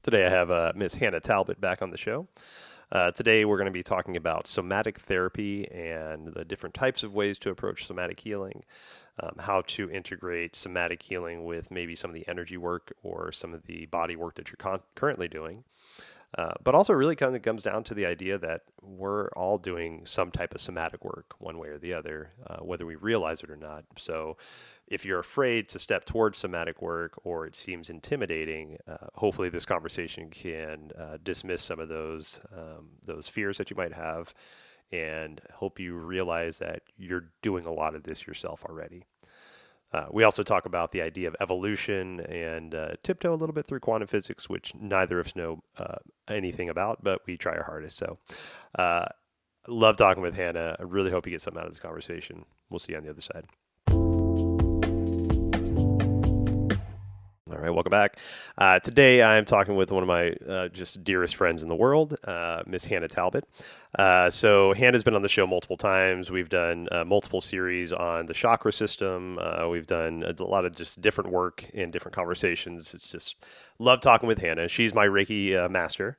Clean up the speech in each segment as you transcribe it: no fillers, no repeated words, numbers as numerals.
Today I have Miss Hannah Talbot back on the show. Today we're going to be talking about somatic therapy and the different types of ways to approach somatic healing, how to integrate somatic healing with maybe some of the energy work or some of the body work that you're currently doing. But also, it really kind of comes down to the idea that we're all doing some type of somatic work, one way or the other, whether we realize it or not. So, if you're afraid to step towards somatic work or it seems intimidating, hopefully this conversation can dismiss some of those fears that you might have, and help you realize that you're doing a lot of this yourself already. We also talk about the idea of evolution and tiptoe a little bit through quantum physics, which neither of us know anything about, but we try our hardest. So, uh, love talking with Hannah. I really hope you get something out of this conversation. We'll see you on the other side. All right, welcome back. Today I'm talking with one of my just dearest friends in the world, Miss Hannah Talbot. So Hannah's been on the show multiple times. We've done multiple series on the chakra system. We've done a lot of just different work and different conversations. It's just love talking with Hannah. She's my Reiki master.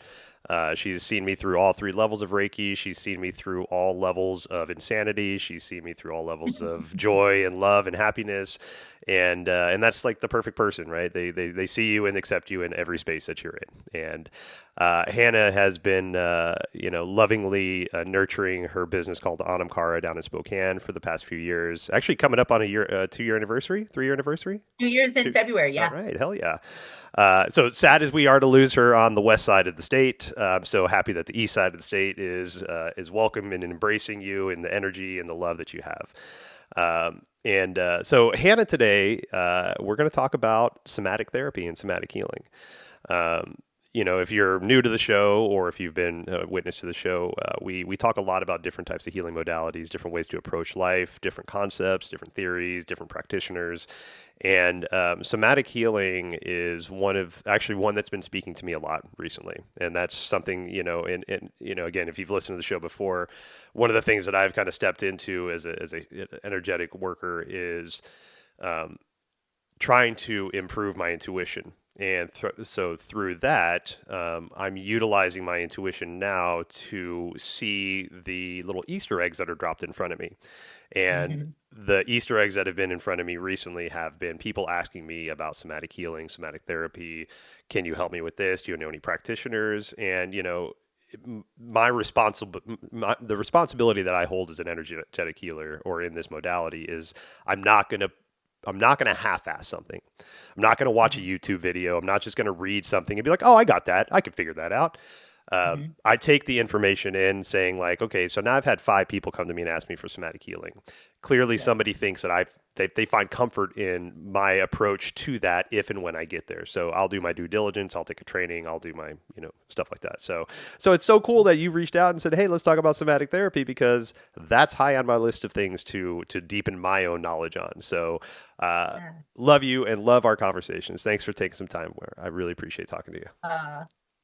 She's seen me through all three levels of Reiki. She's seen me through all levels of insanity. She's seen me through all levels of joy and love and happiness, and that's like the perfect person, right? They see you and accept you in every space that you're in. And Hannah has been lovingly nurturing her business called Anamkara down in Spokane for the past few years. Actually, coming up on a year, 2 year anniversary, 3 year anniversary. 2 years in Two. February. All Yeah. right, hell yeah. So sad as we are to lose her on the west side of the state, I'm so happy that the east side of the state is welcome and embracing you and the energy and the love that you have. So Hannah, today we're going to talk about somatic therapy and somatic healing. Um, if you're new to the show or if you've been a witness to the show, we talk a lot about different types of healing modalities, different ways to approach life, different concepts, different theories, different practitioners. And somatic healing is one that's been speaking to me a lot recently. And that's something, again, if you've listened to the show before, one of the things that I've kind of stepped into as a energetic worker is trying to improve my intuition. And so through that, I'm utilizing my intuition now to see the little Easter eggs that are dropped in front of me. And Mhm. the Easter eggs that have been in front of me recently have been people asking me about somatic healing, somatic therapy. Can you help me with this? Do you know any practitioners? And, the responsibility that I hold as an energetic healer or in this modality is I'm not going to I'm not going to half-ass something. I'm not going to watch a Mhm. YouTube video. I'm not just going to read something and be like, "Oh, I got that. I could figure that out." Mhm. I take the information in, saying like, "Okay, so now I've had 5 people come to me and ask me for somatic healing. Clearly, Yeah. somebody thinks that they find comfort in my approach to that if and when I get there. So I'll do my due diligence. I'll take a training. I'll do my stuff like that. So it's so cool that you've reached out and said, "Hey, let's talk about somatic therapy," because that's high on my list of things to deepen my own knowledge on. So uh, Yeah. love you and love our conversations. Thanks for taking some time. Where I really appreciate talking to you. Uh,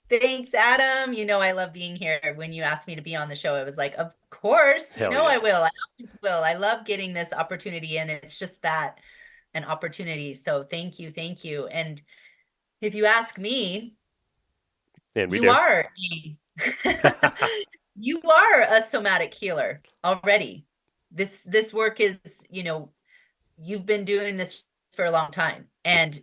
Thanks, Adam. I love being here. When you asked me to be on the show, I was like, of course, Hell I yeah. will. I always will. I love getting this opportunity, and it's just that an opportunity. So thank you. Thank you. And if you ask me, And we you do. are you are a somatic healer already. This work is, you've been doing this for a long time, and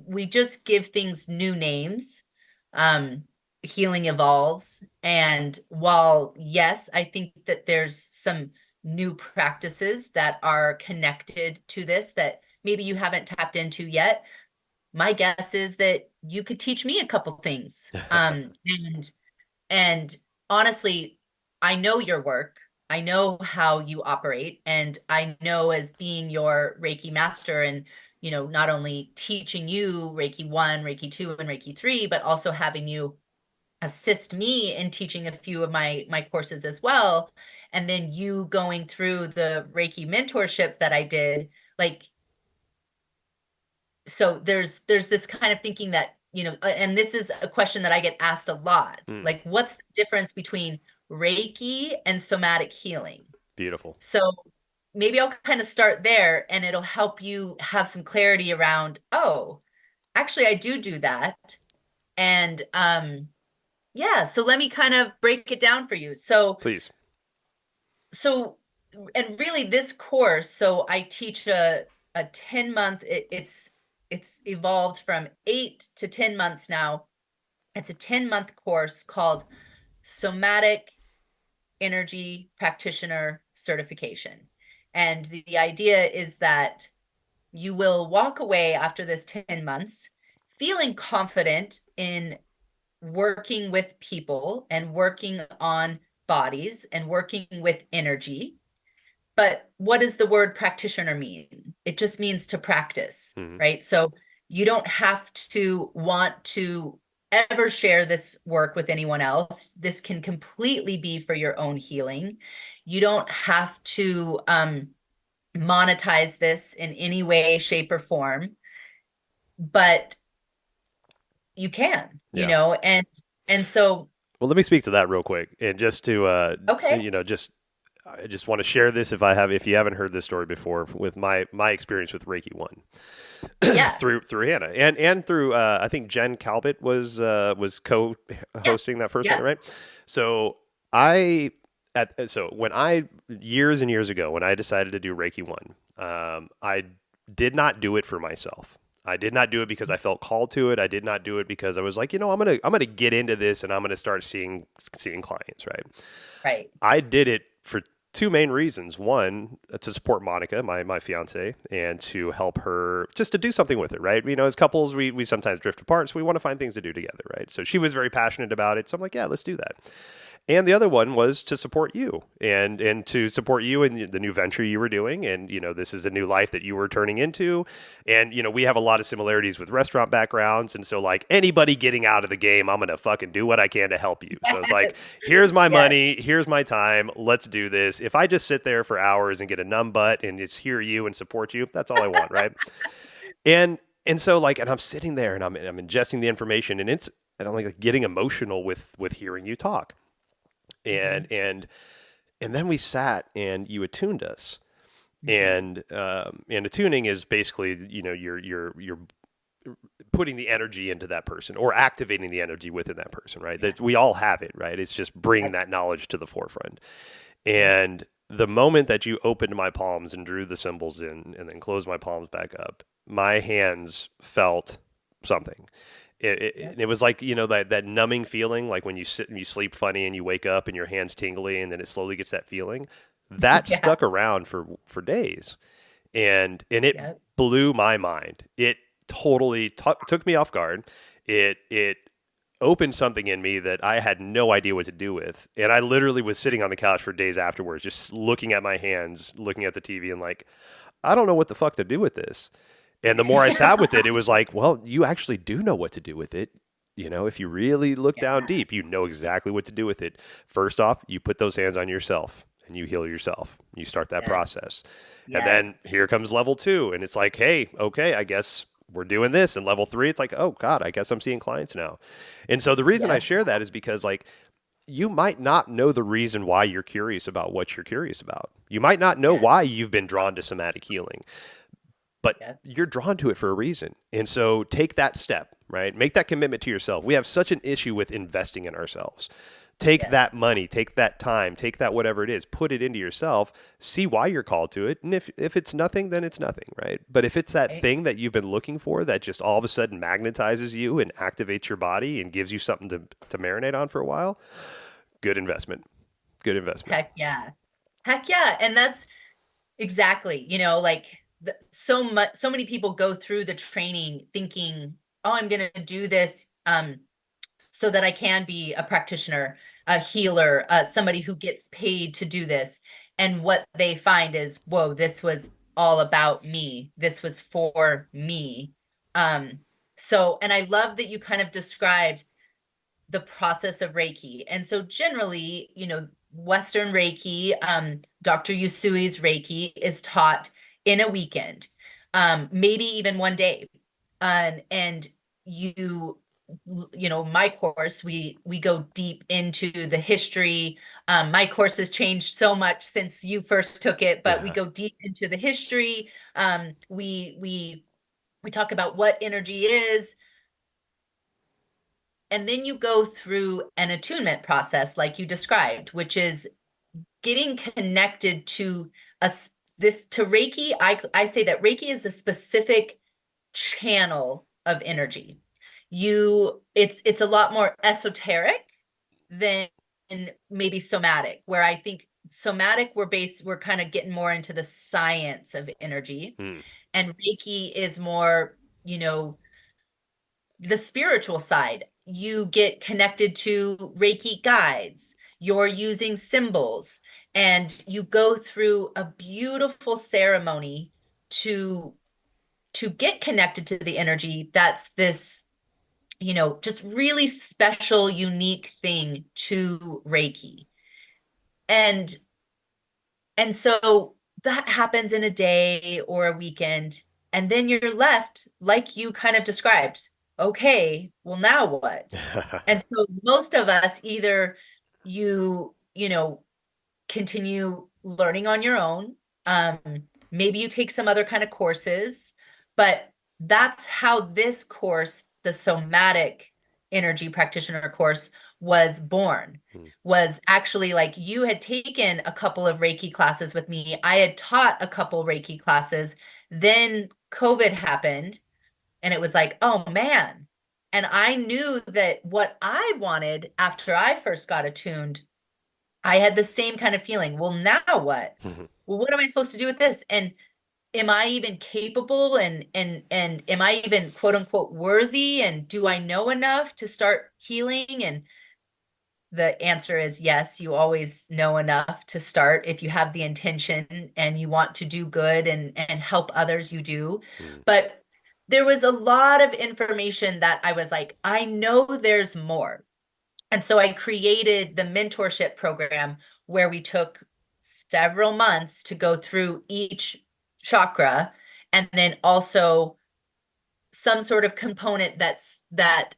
we just give things new names. um Healing evolves, and while yes, I think that there's some new practices that are connected to this that maybe you haven't tapped into yet, my guess is that you could teach me a couple things. And honestly, I know your work. I know how you operate. And I know, as being your Reiki master, and, not only teaching you Reiki 1, Reiki 2, and Reiki 3, but also having you assist me in teaching a few of my courses as well. And then you going through the Reiki mentorship that I did. Like, so there's this kind of thinking that, and this is a question that I get asked a lot, Mm, like, what's the difference between Reiki and somatic healing? beautiful. So maybe I'll kind of start there, and it'll help you have some clarity around, oh, actually I do that, And yeah, so let me kind of break it down for you. Please. So and really this course, so I teach a 10-month, it's evolved from 8 to 10 months now. It's a 10-month course called Somatic Energy Practitioner Certification. And the idea is that you will walk away after this 10 months feeling confident in working with people and working on bodies and working with energy. But what does the word practitioner mean? It just means to practice, Mm-hmm. right? So you don't have to want to ever share this work with anyone else. This can completely be for your own healing. You don't have to monetize this in any way, shape, or form, but you can, Yeah. and so Well, let me speak to that real quick, and just to okay, just I just want to share this if you haven't heard this story before with my experience with Reiki One yeah, through Hannah and through I think Jen Talbot was yeah, co-hosting that first one, yeah, right? So I when I years and years ago when I decided to do Reiki One, I did not do it for myself. I did not do it because I felt called to it. I did not do it because I was like, I'm gonna get into this and I'm gonna start seeing clients, right? right, I did it for two main reasons. One, to support Monica, my fiance, and to help her just to do something with it, right? As couples, we sometimes drift apart, so we want to find things to do together, right? So she was very passionate about it. So I'm like, yeah, let's do that. And the other one was to support you and to support you in the new venture you were doing. And, this is a new life that you were turning into. And, we have a lot of similarities with restaurant backgrounds. And so, like, anybody getting out of the game, I'm going to fucking do what I can to help you. So it's like, yes, here's my yes, money. Here's my time. Let's do this. If I just sit there for hours and get a numb butt and just hear you and support you, that's all I want. Right. And, and so like, and I'm sitting there and I'm ingesting the information and I'm like getting emotional with hearing you talk mm-hmm. and then we sat and you attuned us Mm-hmm. and attuning is basically you're putting the energy into that person or activating the energy within that person, right? Yeah, That we all have it, right? It's just bringing yep, that knowledge to the forefront. yep, And the moment that you opened my palms and drew the symbols in and then closed my palms back up, my hands felt something. yep, It was like that numbing feeling, like when you sit and you sleep funny and you wake up and your hands tingly and then it slowly gets that feeling. That yeah, stuck around for days, and it yep, blew my mind. It totally took me off guard. It opened something in me that I had no idea what to do with, and I literally was sitting on the couch for days afterwards, just looking at my hands, looking at the TV, and like, I don't know what the fuck to do with this. And the more I sat with it, it was like, well, you actually do know what to do with it. If you really look down yeah, deep, you know exactly what to do with it. First off, you put those hands on yourself and you heal yourself. You start that yes, process. And then yes, here comes level two. And it's like, hey, okay, I guess we're doing this. And level three, it's like, oh God, I guess I'm seeing clients now. And so the reason I yep, share that is because like you might not know the reason why you're curious about what you're curious about. You might not know yeah, why you've been drawn to somatic healing, but yep, you're drawn to it for a reason. And so take that step, right? Make that commitment to yourself. We have such an issue with investing in ourselves. Take that yes, money, take that time, take that whatever it is, put it into yourself, see why you're called to it. And if it's nothing, then it's nothing, right? But if it's that right, thing that you've been looking for that just all of a sudden magnetizes you and activates your body and gives you something to marinate on for a while, good investment. Good investment. heck yeah, heck yeah, and that's exactly, like so many people go through the training thinking, oh, I'm going to do this so that I can be a practitioner, a healer, somebody who gets paid to do this. And what they find is, whoa, this was all about me. This was for me. Um, and I love that you kind of described the process of Reiki. And so generally, Western Reiki, Dr. Yusui's Reiki is taught in a weekend, maybe even one day. And my course, we go deep into the history. My course has changed so much since you first took it, but we Yeah. go deep into the history. We talk about what energy is, And then you go through an attunement process like you described, which is getting connected to us. This to Reiki, I say that Reiki is a specific channel of energy. It's a lot more esoteric than maybe somatic, where I think somatic we're kind of getting more into the science of energy, Hmm. and Reiki is more, the spiritual side. You get connected to Reiki guides, you're using symbols, and you go through a beautiful ceremony to get connected to the energy. That's this, just really special, unique thing to Reiki. And so that happens in a day or a weekend, and then you're left like you kind of described. Okay, well, now what? And so most of us, either you continue learning on your own. Um, Maybe you take some other kind of courses, but that's how this course, the somatic energy practitioner course, was born. Hmm. Was actually like you had taken a couple of Reiki classes with me. I had taught a couple Reiki classes. Then COVID happened, and it was like, oh man. And I knew that what I wanted after I first got attuned, I had the same kind of feeling. Well, now what? Well, what am I supposed to do with this? And am I even capable, and am I even quote unquote worthy? And do I know enough to start healing? And the answer is yes, you always know enough to start if you have the intention and you want to do good and help others, you do. Hmm. But there was a lot of information that I was like, I know there's more. And so I created the mentorship program where we took several months to go through each chakra, and then also some sort of component that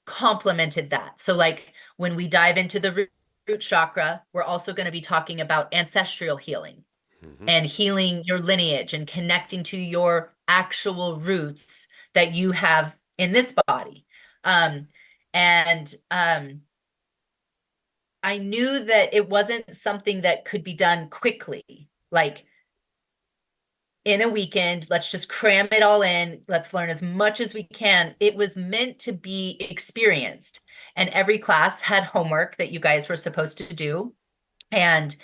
complemented that. So like when we dive into the root chakra, we're also going to be talking about ancestral healing Hmm. and healing your lineage and connecting to your actual roots that you have in this body. Um, and I knew that it wasn't something that could be done quickly, like in a weekend. Let's just cram it all in. Let's learn as much as we can. It was meant to be experienced. And every class had homework that you guys were supposed to do, and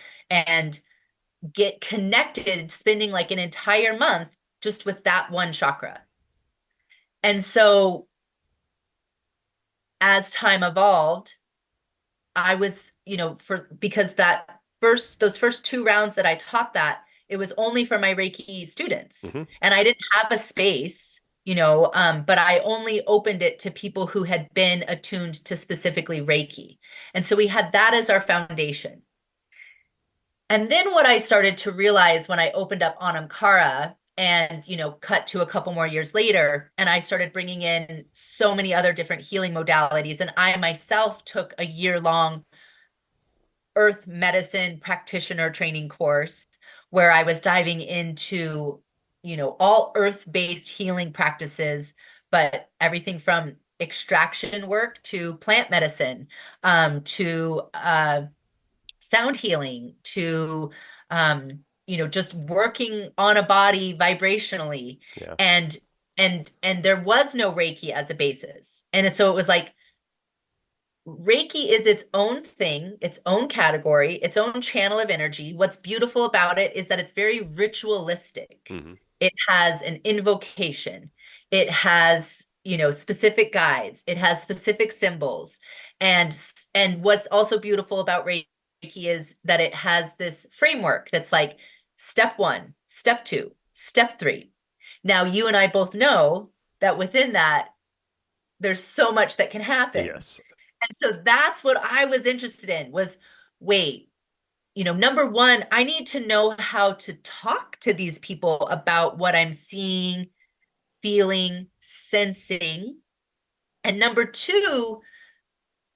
get connected, spending like an entire month just with that one chakra. And so as time evolved, I was, because those first 2 rounds that I taught that, it was only for my Reiki students. Hmm. And I didn't have a space, but I only opened it to people who had been attuned to specifically Reiki. And so we had that as our foundation. And then what I started to realize when I opened up Anamkara and, cut to a couple more years later, and I started bringing in so many other different healing modalities. And I myself took a year-long earth medicine practitioner training course where I was diving into, all earth-based healing practices, but everything from extraction work to plant medicine, to sound healing, to just working on a body vibrationally. Yeah. And there was no Reiki as a basis. And so it was like Reiki is its own thing, its own category, its own channel of energy. What's beautiful about it is that it's very ritualistic. Hmm. It has an invocation. It has, specific guides. It has specific symbols. And what's also beautiful about Reiki is that it has this framework that's like step 1, step 2, step 3. Now, you and I both know that within that, there's so much that can happen. Yes. And so that's what I was interested in was, wait, number one, I need to know how to talk to these people about what I'm seeing, feeling, sensing. And number two,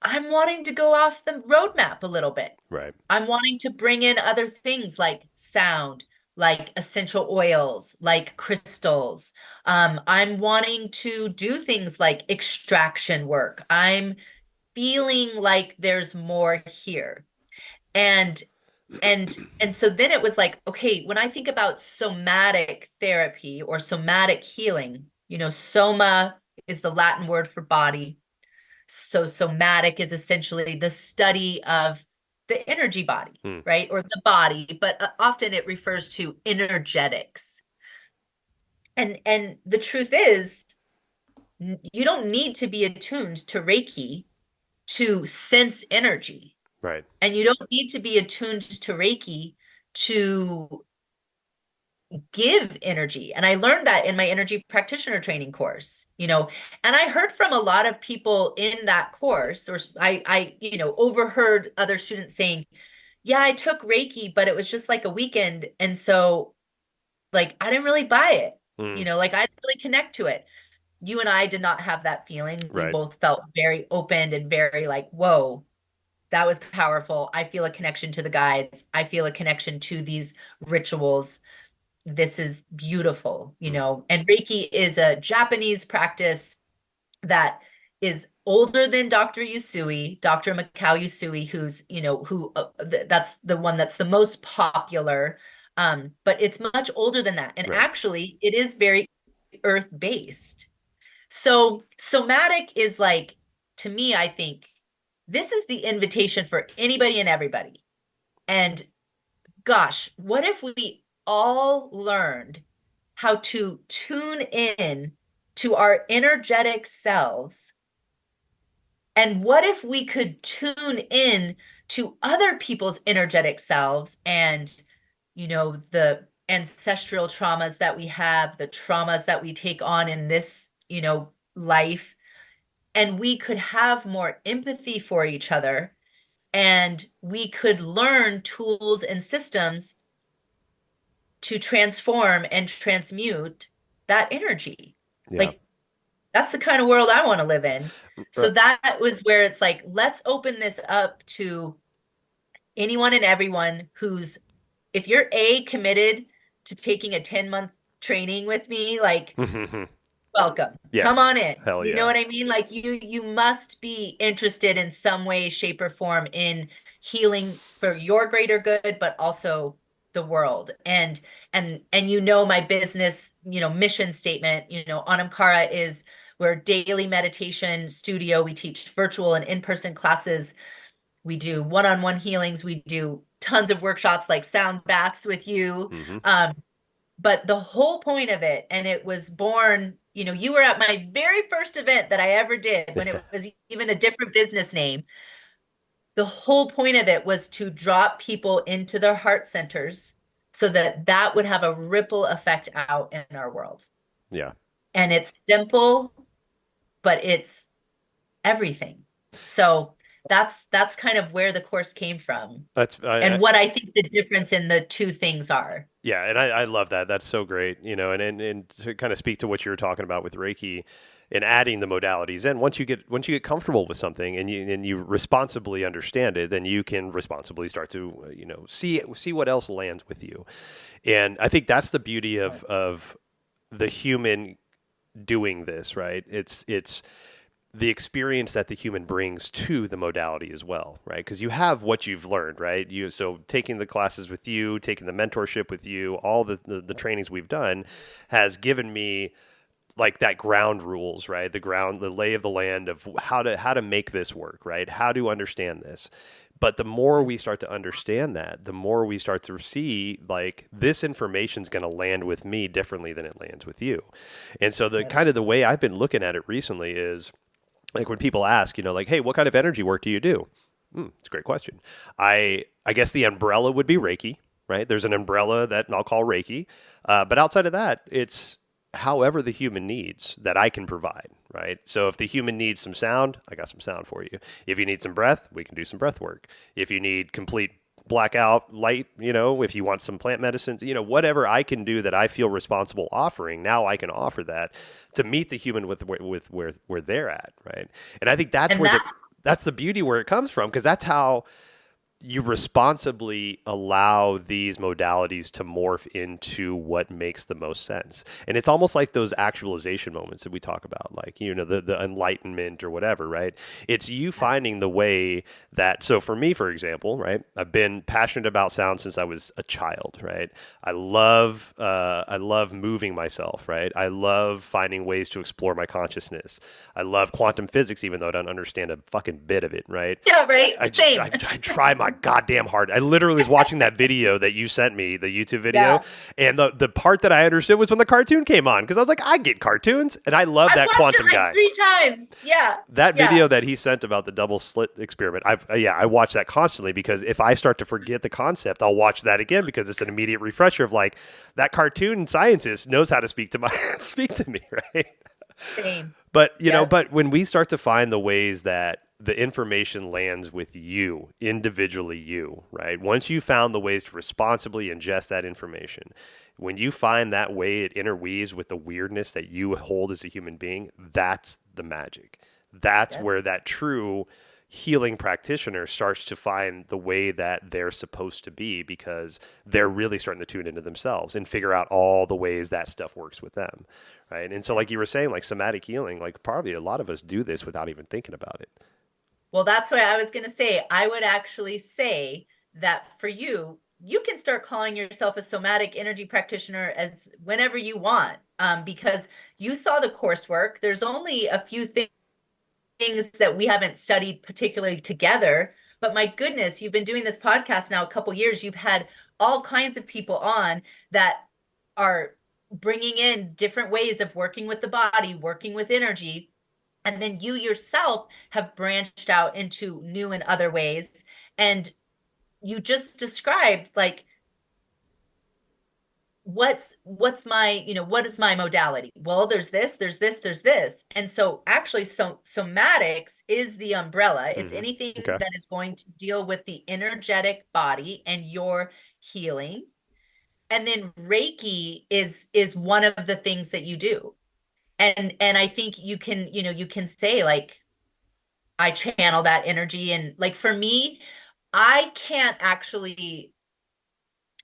I'm wanting to go off the roadmap a little bit. Right. I'm wanting to bring in other things like sound, like essential oils, like crystals. I'm wanting to do things like extraction work. I'm feeling like there's more here. And and so then it was like, okay, when I think about somatic therapy or somatic healing, soma is the Latin word for body. So somatic is essentially the study of the energy body, Hmm. right? Or the body, but often it refers to energetics. And the truth is, you don't need to be attuned to Reiki to sense energy. Right. And you don't need to be attuned to Reiki to give energy. And I learned that in my energy practitioner training course, and I heard from a lot of people in that course, or I overheard other students saying, yeah, I took Reiki, but it was just like a weekend. And so like, I didn't really buy it, Hmm. like I didn't really connect to it. You and I did not have that feeling. We Right. both felt very open and very like, whoa, that was powerful. I feel a connection to the guides. I feel a connection to these rituals. This is beautiful, Hmm. and Reiki is a Japanese practice that is older than Dr. Usui, Dr. Mikao Usui, who's, that's the one that's the most popular. But it's much older than that. And Right. actually, it is very earth-based. So somatic is like, to me, I think this is the invitation for anybody and everybody. And gosh, what if we all learned how to tune in to our energetic selves? And what if we could tune in to other people's energetic selves and, the ancestral traumas that we have, the traumas that we take on in this, life, and we could have more empathy for each other, and we could learn tools and systems to transform and transmute that energy. Yeah. Like, that's the kind of world I want to live in. So Right. that was where it's like, let's open this up to anyone and everyone who's, if you're committed to taking a 10-month training with me, like, welcome, come Yes. on in. Hell You know yeah. what I mean? Like, you must be interested in some way, shape, or form in healing for your greater good, but also the world. And my business, mission statement, Anamkara is, we're a daily meditation studio. We teach virtual and in-person classes. We do one-on-one healings. We do tons of workshops like sound baths with you. Hmm. But the whole point of it, and it was born, you were at my very first event that I ever did when it was even a different business name. The whole point of it was to drop people into their heart centers so that that would have a ripple effect out in our world. Yeah. And it's simple, but it's everything. So that's kind of where the course came from That's and what I think the difference in the two things are. yeah, and I love that. That's so great, and to kind of speak to what you were talking about with Reiki and adding the modalities. And once you get comfortable with something and you responsibly understand it, then you can responsibly start to see what else lands with you. And I think that's the beauty of the human doing this, right? It's the experience that the human brings to the modality as well, right? Because you have what you've learned, right? So taking the classes with you, taking the mentorship with you, all the trainings we've done has given me like that ground rules, right? The lay of the land of how to make this work, right? How to understand this. But the more we start to understand that, the more we start to see like this information is going to land with me differently than it lands with you. And so the Yep. kind of the way I've been looking at it recently is like when people ask, like, hey, what kind of energy work do you do? It's a great question. I guess the umbrella would be Reiki, right? There's an umbrella that I'll call Reiki, but outside of that, it's however the human needs that I can provide, right? So if the human needs some sound, I got some sound for you. If you need some breath, we can do some breath work. If you need complete blackout light, if you want some plant medicines, whatever I can do that I feel responsible offering, now I can offer that to meet the human with where they're at, right? And I think that's And where that's the beauty where it comes from, because that's how you responsibly allow these modalities to morph into what makes the most sense. And it's almost like those actualization moments that we talk about, like, the enlightenment or whatever, right? It's you finding the way that, so for me, for example, right, I've been passionate about sound since I was a child, right? I love moving myself, right? I love finding ways to explore my consciousness. I love quantum physics, even though I don't understand a fucking bit of it, right? Yeah, right. I Same. try my goddamn hard. I literally was watching that video that you sent me, the YouTube video, Yeah. and the part that I understood was when the cartoon came on, because I was like, I get cartoons, and I love I've that watched it quantum like guy. 3 times. Yeah. That Yeah. video that he sent about the double slit experiment, I watch that constantly, because if I start to forget the concept, I'll watch that again, because it's an immediate refresher of like, that cartoon scientist knows how to speak to speak to me, right? Same. But Yep. but when we start to find the ways that the information lands with you, individually you, right? Once you found the ways to responsibly ingest that information, when you find that way it interweaves with the weirdness that you hold as a human being, that's the magic. That's Yep. where that true healing practitioner starts to find the way that they're supposed to be, because they're really starting to tune into themselves and figure out all the ways that stuff works with them, right? And so, Yep. like you were saying, like somatic healing, like probably a lot of us do this without even thinking about it. Well, that's what I was going to say. I would actually say that for you, you can start calling yourself a somatic energy practitioner as whenever you want, because you saw the coursework. There's only a few things that we haven't studied particularly together. But my goodness, you've been doing this podcast now a couple years. You've had all kinds of people on that are bringing in different ways of working with the body, working with energy. And then you yourself have branched out into new and other ways. And you just described like what's my what is my modality. Well, there's this, and so actually, so somatics is the umbrella. It's Hmm. anything Okay. that is going to deal with the energetic body and your healing. And then Reiki is one of the things that you do. And I think you can, you can say like, I channel that energy. And like for me, I can't actually,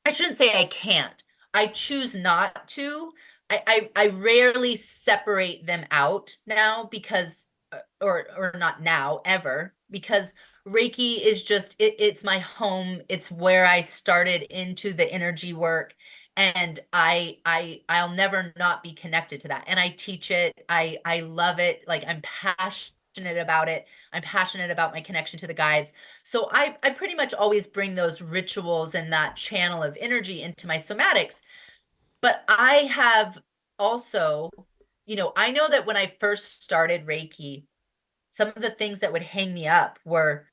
I shouldn't say I can't. I choose not to. I rarely separate them out now because, or not now, ever, because Reiki is just, it's my home. It's where I started into the energy work. And I'll never not be connected to that. And I teach it. I love it. Like I'm passionate about it. I'm passionate about my connection to the guides. So I pretty much always bring those rituals and that channel of energy into my somatics. But I have also, I know that when I first started Reiki, some of the things that would hang me up were,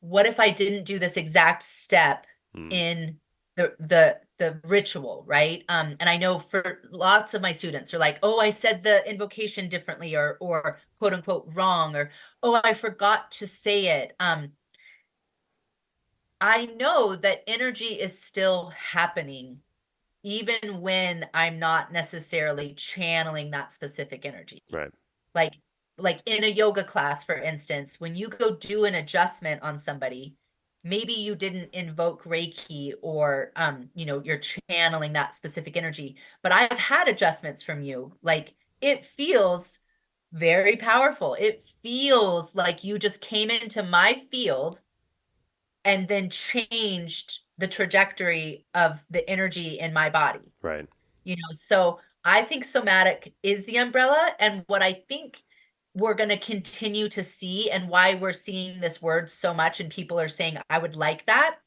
what if I didn't do this exact step Mm. in the ritual, right? And I know for lots of my students are like, oh, I said the invocation differently, or quote unquote wrong, or oh, I forgot to say it. I know that energy is still happening even when I'm not necessarily channeling that specific energy. Right. Like like in a yoga class, for instance, when you go do an adjustment on somebody, maybe you didn't invoke Reiki, or you're channeling that specific energy. But I've had adjustments from you. Like it feels very powerful. It feels like you just came into my field and then changed the trajectory of the energy in my body. Right. So I think somatic is the umbrella. And what I think we're going to continue to see, and why we're seeing this word so much and people are saying, I would like that,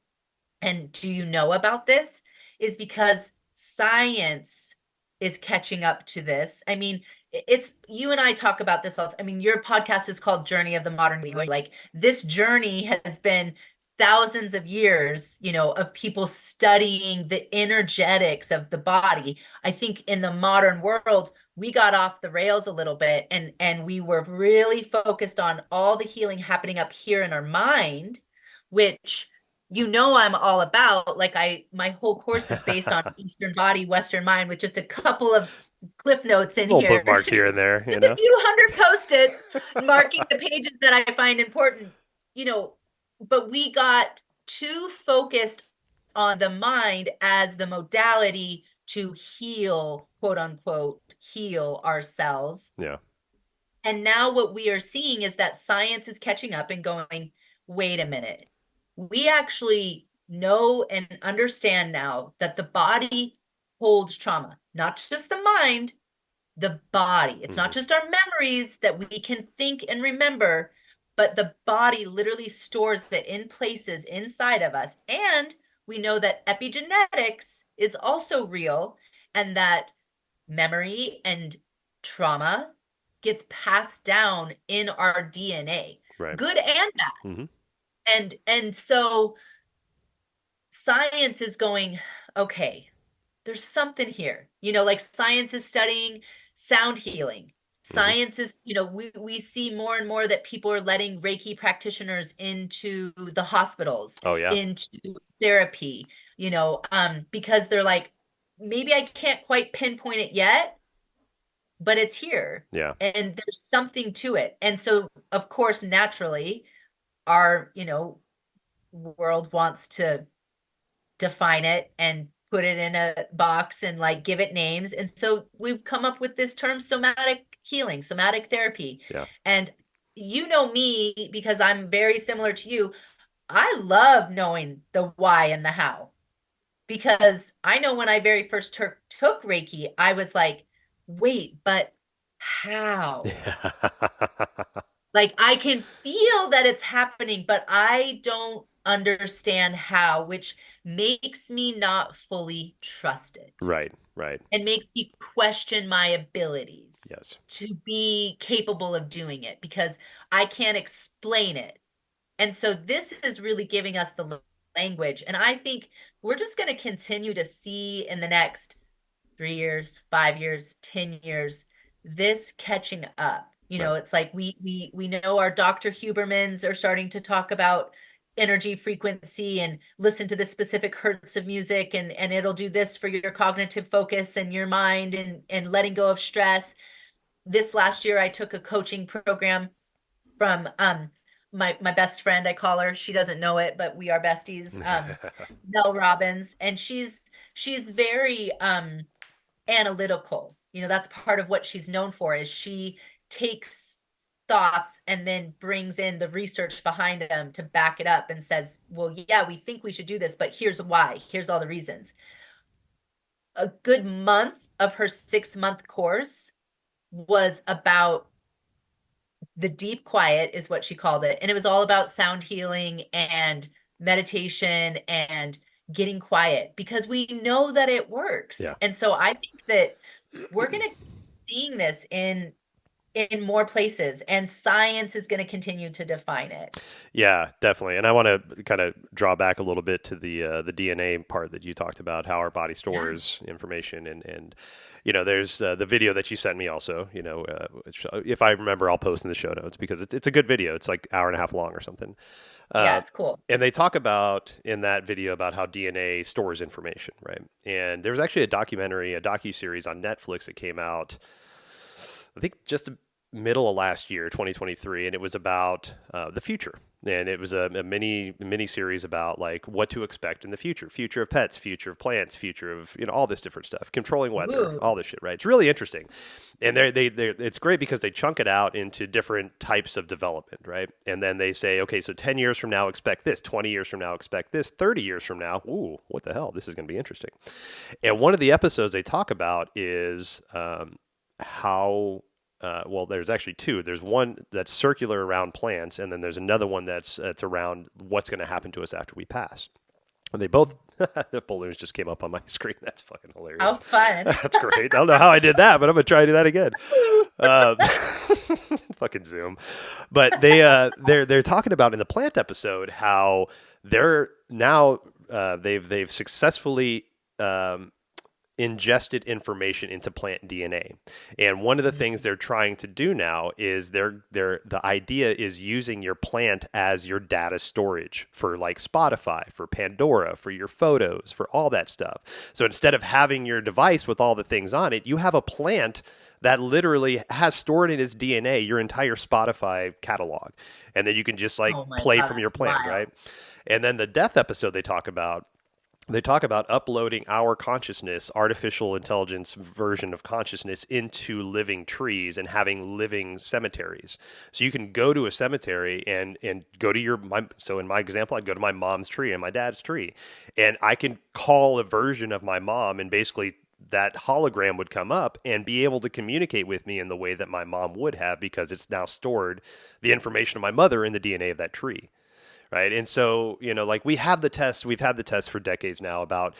and do you know about this, is because science is catching up to this. I mean, it's, you and I talk about this all. I mean, your podcast is called Journey of the Modern League. Like this journey has been thousands of years, of people studying the energetics of the body. I think in the modern world, we got off the rails a little bit, and we were really focused on all the healing happening up here in our mind, which I'm all about. Like my whole course is based on Eastern body, Western mind, with just a couple of cliff notes in Little here, bookmarks here and there, just a few hundred post-its marking the pages that I find important. You know, but we got too focused on the mind as the modality to heal, quote unquote, heal ourselves. Yeah. And now what we are seeing is that science is catching up and going, wait a minute. We actually know and understand now that the body holds trauma, not just the mind, the body. It's not Hmm. just our memories that we can think and remember, but the body literally stores it in places inside of us. And we know that epigenetics is also real, and that memory and trauma gets passed down in our DNA, Right. good and bad. Hmm. And so science is going, okay, there's something here. Like science is studying sound healing. Hmm. Science is, we see more and more that people are letting Reiki practitioners into the hospitals, Oh yeah. into therapy, because they're like, maybe I can't quite pinpoint it yet, but it's here Yeah. and there's something to it. And so, of course, naturally, our, world wants to define it and put it in a box and like give it names. And so we've come up with this term somatic healing, somatic therapy. Yeah. And you know me because I'm very similar to you. I love knowing the why and the how because I know when I very first took Reiki, I was like, wait, but how? Like I can feel that it's happening, but I don't understand how, which makes me not fully trust it Right. Right. and makes me question my abilities Yes. to be capable of doing it because I can't explain it. And so this is really giving us the language. And I think we're just going to continue to see in the next 3 years, 5 years, 10 years, this catching up. Right. It's like we know our Dr. Hubermans are starting to talk about energy frequency and listen to the specific hertz of music and it'll do this for your cognitive focus and your mind and letting go of stress. This last year I took a coaching program from my best friend, I call her. She doesn't know it, but we are besties. Mel Robbins, and she's very analytical. That's part of what she's known for is she takes thoughts and then brings in the research behind them to back it up and says, well, yeah, we think we should do this, but here's why. Here's all the reasons. A good month of her 6-month course was about the deep quiet is what she called it. And it was all about sound healing and meditation and getting quiet because we know that it works. Yeah. And so I think that we're going to keep seeing this in more places and science is going to continue to define it. Yeah, definitely. And I want to kind of draw back a little bit to the DNA part that you talked about, how our body Yeah. stores information, and there's the video that you sent me also. Which, if I remember, I'll post in the show notes because it's a good video. It's like hour and a half long or something. Yeah, Uh, it's cool. and they talk about in that video about how DNA stores information, right? And there was actually a documentary, a docu-series on Netflix that came out, I think just middle of last year, 2023, and it was about the future. And it was a mini series about like what to expect in the future of pets, future of plants, future of all this different stuff, controlling weather, Ooh. all this shit, right? It's really interesting, and they it's great because they chunk it out into different types of development, right? And then they say, okay, so 10 years from now expect this, 20 years from now expect this, 30 years from now, ooh, what the hell? This is going to be interesting. And one of the episodes they talk about is how well, there's actually two. There's one that's circular around plants, and then there's another one that's around what's going to happen to us after we pass. And they both, the balloons just came up on my screen. That's fucking hilarious. How fun. That's great. I don't know how I did that, but I'm gonna try to do that again. Um, fucking Zoom. But they're talking about in the plant episode how they're now they've successfully ingested information into plant DNA. And one of the things they're trying to do now is the idea is using your plant as your data storage for like Spotify, for Pandora, for your photos, for all that stuff. So instead of having your device with all the things on it, you have a plant that literally has stored in its DNA your entire Spotify catalog. And then you can just like Oh my play God, from your that's plant, wild. right? And then the death episode they talk about uploading our consciousness, artificial intelligence version of consciousness into living trees and having living cemeteries. So you can go to a cemetery and go to so in my example, I'd go to my mom's tree and my dad's tree, and I can call a version of my mom, and basically that hologram would come up and be able to communicate with me in the way that my mom would have, because it's now stored the information of my mother in the DNA of that tree. Right. And so, like we've had the test for decades now about,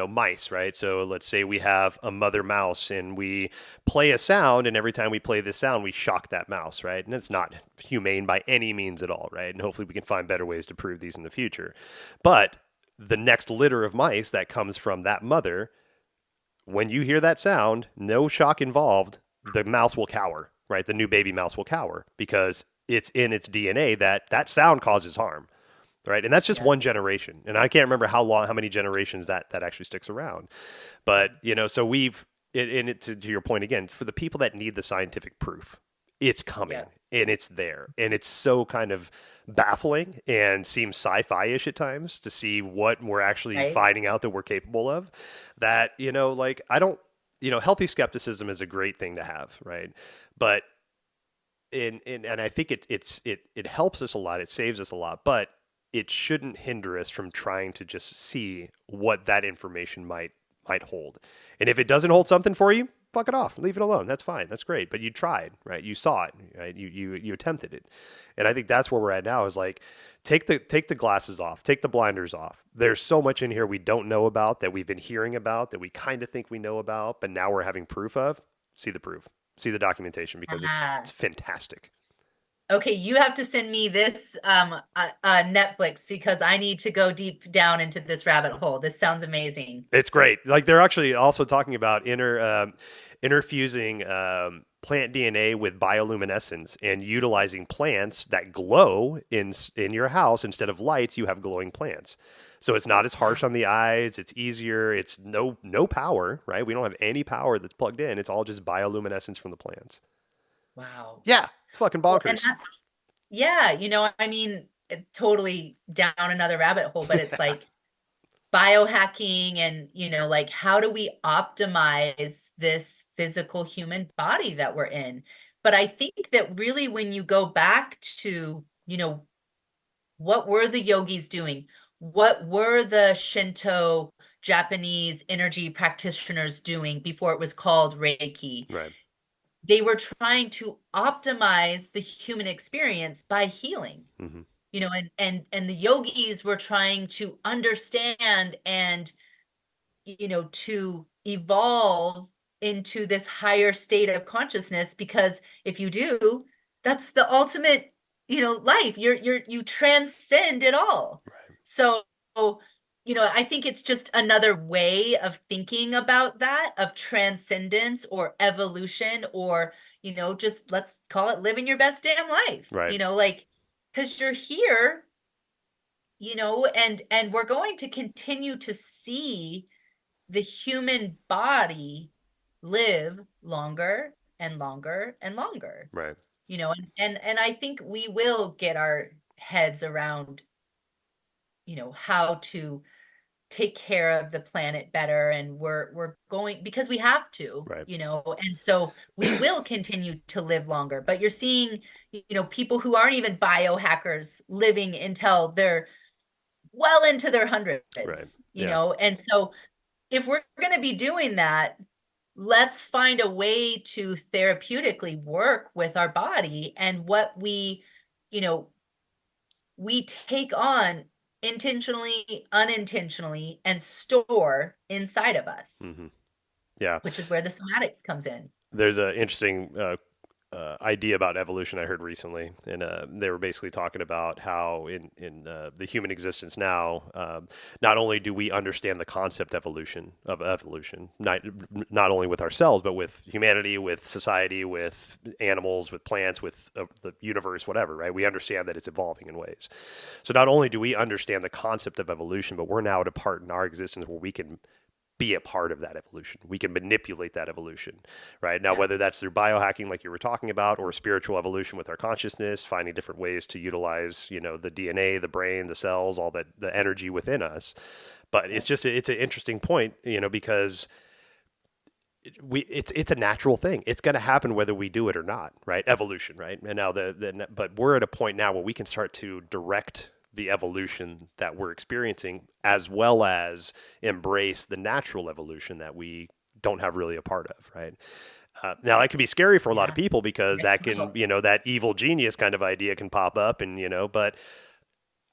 mice. Right. So let's say we have a mother mouse and we play a sound, and every time we play this sound, we shock that mouse. Right. And it's not humane by any means at all. Right. And hopefully we can find better ways to prove these in the future. But the next litter of mice that comes from that mother, when you hear that sound, no shock involved, the mouse will cower, right? The new baby mouse will cower because it's in its DNA that sound causes harm, right? And that's just Yeah. one generation. And I can't remember how many generations that actually sticks around. But, so to your point again, for the people that need the scientific proof, it's coming Yeah. and it's there. And it's so kind of baffling and seems sci-fi-ish at times to see what we're actually Right. finding out that we're capable of. That, like I don't, healthy skepticism is a great thing to have, right? But and I think it helps us a lot, it saves us a lot, but it shouldn't hinder us from trying to just see what that information might hold. And if it doesn't hold something for you, fuck it off, leave it alone. That's fine, that's great. But you tried, right? You saw it, right? You attempted it. And I think that's where we're at now, is like take the glasses off, take the blinders off. There's so much in here we don't know about, that we've been hearing about, that we kind of think we know about, but now we're having proof of. See the proof, see the documentation, because it's Ah. fantastic. Okay, you have to send me this Netflix, because I need to go deep down into this rabbit hole. This sounds amazing. It's great. Like they're actually also talking about interfusing plant DNA with bioluminescence and utilizing plants that glow in your house. Instead of lights, you have glowing plants. So it's not as harsh on the eyes. It's easier. It's no power, right? We don't have any power that's plugged in. It's all just bioluminescence from the plants. Wow. Yeah, it's fucking Well, and bonkers. that's, yeah, I mean, totally down another rabbit hole, but it's like biohacking and, like how do we optimize this physical human body that we're in? But I think that really when you go back to, what were the yogis doing? What were the Shinto Japanese energy practitioners doing before it was called Reiki? Right. They were trying to optimize the human experience by healing. Mm-hmm. And the yogis were trying to understand and to evolve into this higher state of consciousness, because if you do, that's the ultimate life. You transcend it all. Right. So I think it's just another way of thinking about that, of transcendence or evolution, or just let's call it living your best damn life, Right. like, because you're here, and we're going to continue to see the human body live longer and longer and longer, Right. and I think we will get our heads around how to take care of the planet better, and we're going, because we have to, Right. and so we will continue to live longer. But you're seeing people who aren't even biohackers living until they're well into their Right. hundreds, Yeah. and so if we're going to be doing that, let's find a way to therapeutically work with our body and what you know, we take on intentionally, unintentionally, and store inside of us, Mm-hmm. Yeah. which is where the somatics comes in. There's an interesting idea about evolution I heard recently, and they were basically talking about how in the human existence now, not only do we understand the concept of evolution, not only with ourselves but with humanity, with society, with animals, with plants, with the universe, whatever. Right? We understand that it's evolving in ways. So not only do we understand the concept of evolution, but we're now at a part in our existence where we can be a part of that evolution. We can manipulate that evolution, right? Now, Yeah. whether that's through biohacking, like you were talking about, or spiritual evolution with our consciousness, finding different ways to utilize, the DNA, the brain, the cells, all that, the energy within us. But Yeah. it's an interesting point, because it's a natural thing. It's going to happen whether we do it or not, right? Evolution, right? And now but we're at a point now where we can start to direct the evolution that we're experiencing, as well as embrace the natural evolution that we don't have really a part of, right? Now that can be scary for a lot of Yeah. people because Very that can, cool. that evil genius kind of idea can pop up, and but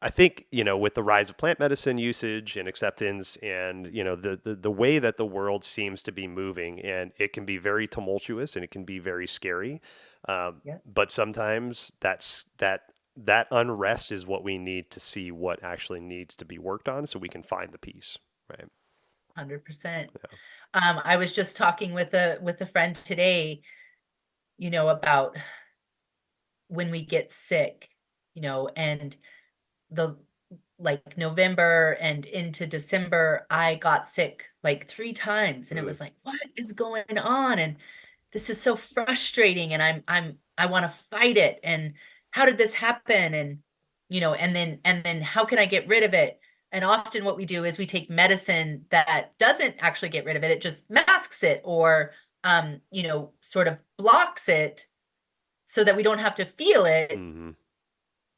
I think, with the rise of plant medicine usage and acceptance, and, the way that the world seems to be moving, and it can be very tumultuous and it can be very scary. Yeah. But sometimes that unrest is what we need to see what actually needs to be worked on so we can find the peace. Right. 100%. I was just talking with a friend today, about when we get sick, and the like November and into December, I got sick like 3 times, and it Mm, was like, what is going on? And this is so frustrating, and I want to fight it. And how did this happen? And and then how can I get rid of it? And often what we do is we take medicine that doesn't actually get rid of it. It just masks it, or sort of blocks it so that we don't have to feel it. mm-hmm.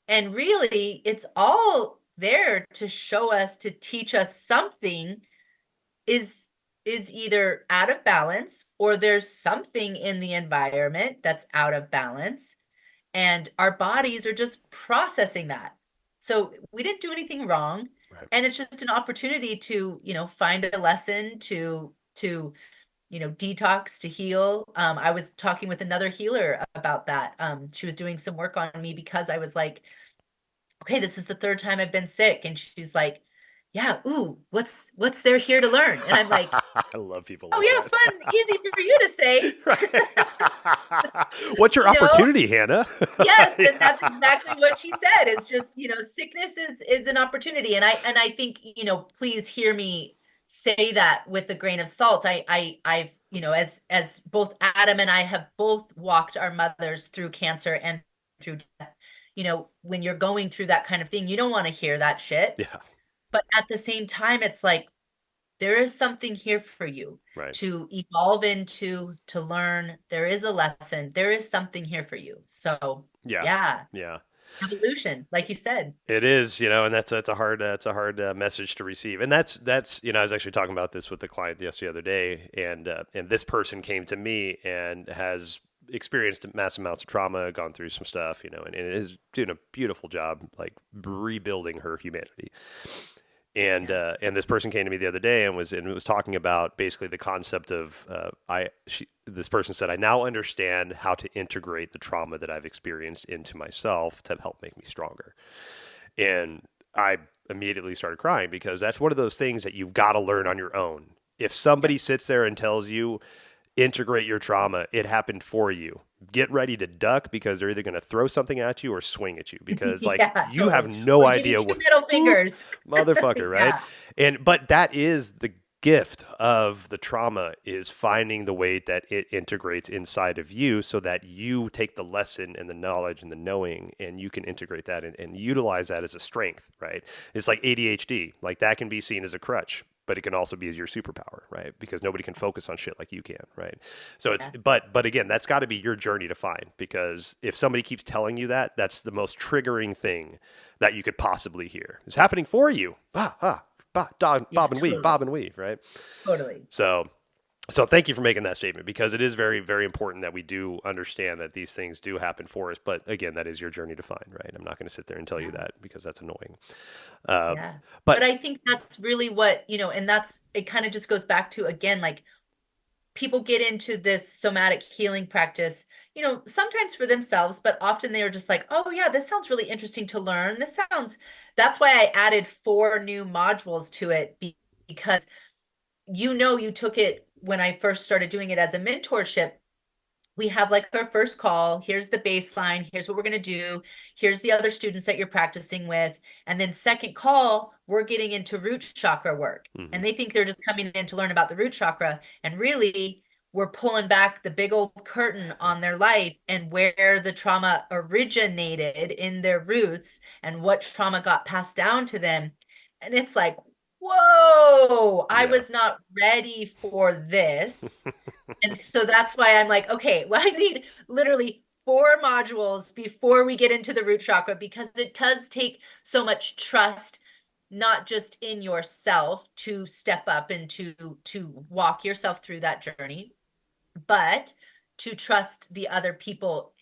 And really, it's all there to show us, to teach us something is is either out of balance, or there's something in the environment that's out of balance, and our bodies are just processing that. So we didn't do anything wrong, Right. and it's just an opportunity to, find a lesson, to detox, to heal. I was talking with another healer about that. She was doing some work on me because I was like, okay, this is the third time I've been sick. And she's like, yeah, ooh, what's there here to learn? And I'm like, I love people oh like yeah, that. fun, easy for you to say. Right. What's your you know, opportunity, Hannah? yes, and Yeah. that's exactly what she said. It's just, sickness is an opportunity. And I think, please hear me say that with a grain of salt. I've, as both Adam and I have both walked our mothers through cancer and through death. When you're going through that kind of thing, you don't want to hear that shit. Yeah. But at the same time, it's like there is something here for you Right. to evolve into, to learn. There is a lesson. There is something here for you. So, Yeah. yeah, Yeah. evolution, like you said. It is, and that's a hard message to receive, and that's I was actually talking about this with the client the other day, and this person came to me and has experienced massive amounts of trauma, gone through some stuff, and is doing a beautiful job like rebuilding her humanity. And Yeah. and this person came to me the other day and was talking about basically the concept of this person said, I now understand how to integrate the trauma that I've experienced into myself to help make me stronger. And I immediately started crying because that's one of those things that you've got to learn on your own. If somebody Yep. sits there and tells you, integrate your trauma, it happened for you. Get ready to duck because they're either going to throw something at you or swing at you because like Yeah, you have totally. no Or give you idea two what middle whoop, fingers. motherfucker, right? Yeah. But that is the gift of the trauma, is finding the way that it integrates inside of you so that you take the lesson and the knowledge and the knowing and you can integrate that and utilize that as a strength, right? It's like ADHD, like that can be seen as a crutch, but it can also be as your superpower, right? Because nobody can focus on shit like you can, right? So it's Yeah. but again, that's got to be your journey to find, because if somebody keeps telling you that, that's the most triggering thing that you could possibly hear. It's happening for you. Yeah, Bob totally. and weave, right? Totally. So, so thank you for making that statement, because it is very, very important that we do understand that these things do happen for us. But again, that is your journey to find, right? I'm not going to sit there and tell you Yeah. that because that's annoying. Uh, Yeah. But but I think that's really what, and that's, it kind of just goes back to, again, like, people get into this somatic healing practice, sometimes for themselves, but often they are just like, oh yeah, this sounds really interesting to learn. That's why I added 4 new modules to it, because you took it when I first started doing it as a mentorship. We have like our first call. Here's the baseline. Here's what we're going to do. Here's the other students that you're practicing with. And then second call, we're getting into root chakra work. Hmm. And they think they're just coming in to learn about the root chakra. And really, we're pulling back the big old curtain on their life and where the trauma originated in their roots and what trauma got passed down to them. And it's like, whoa, I Yeah. was not ready for this. And so that's why I'm like, okay, well, I need literally 4 modules before we get into the root chakra, because it does take so much trust, not just in yourself to step up and to walk yourself through that journey, but to trust the other people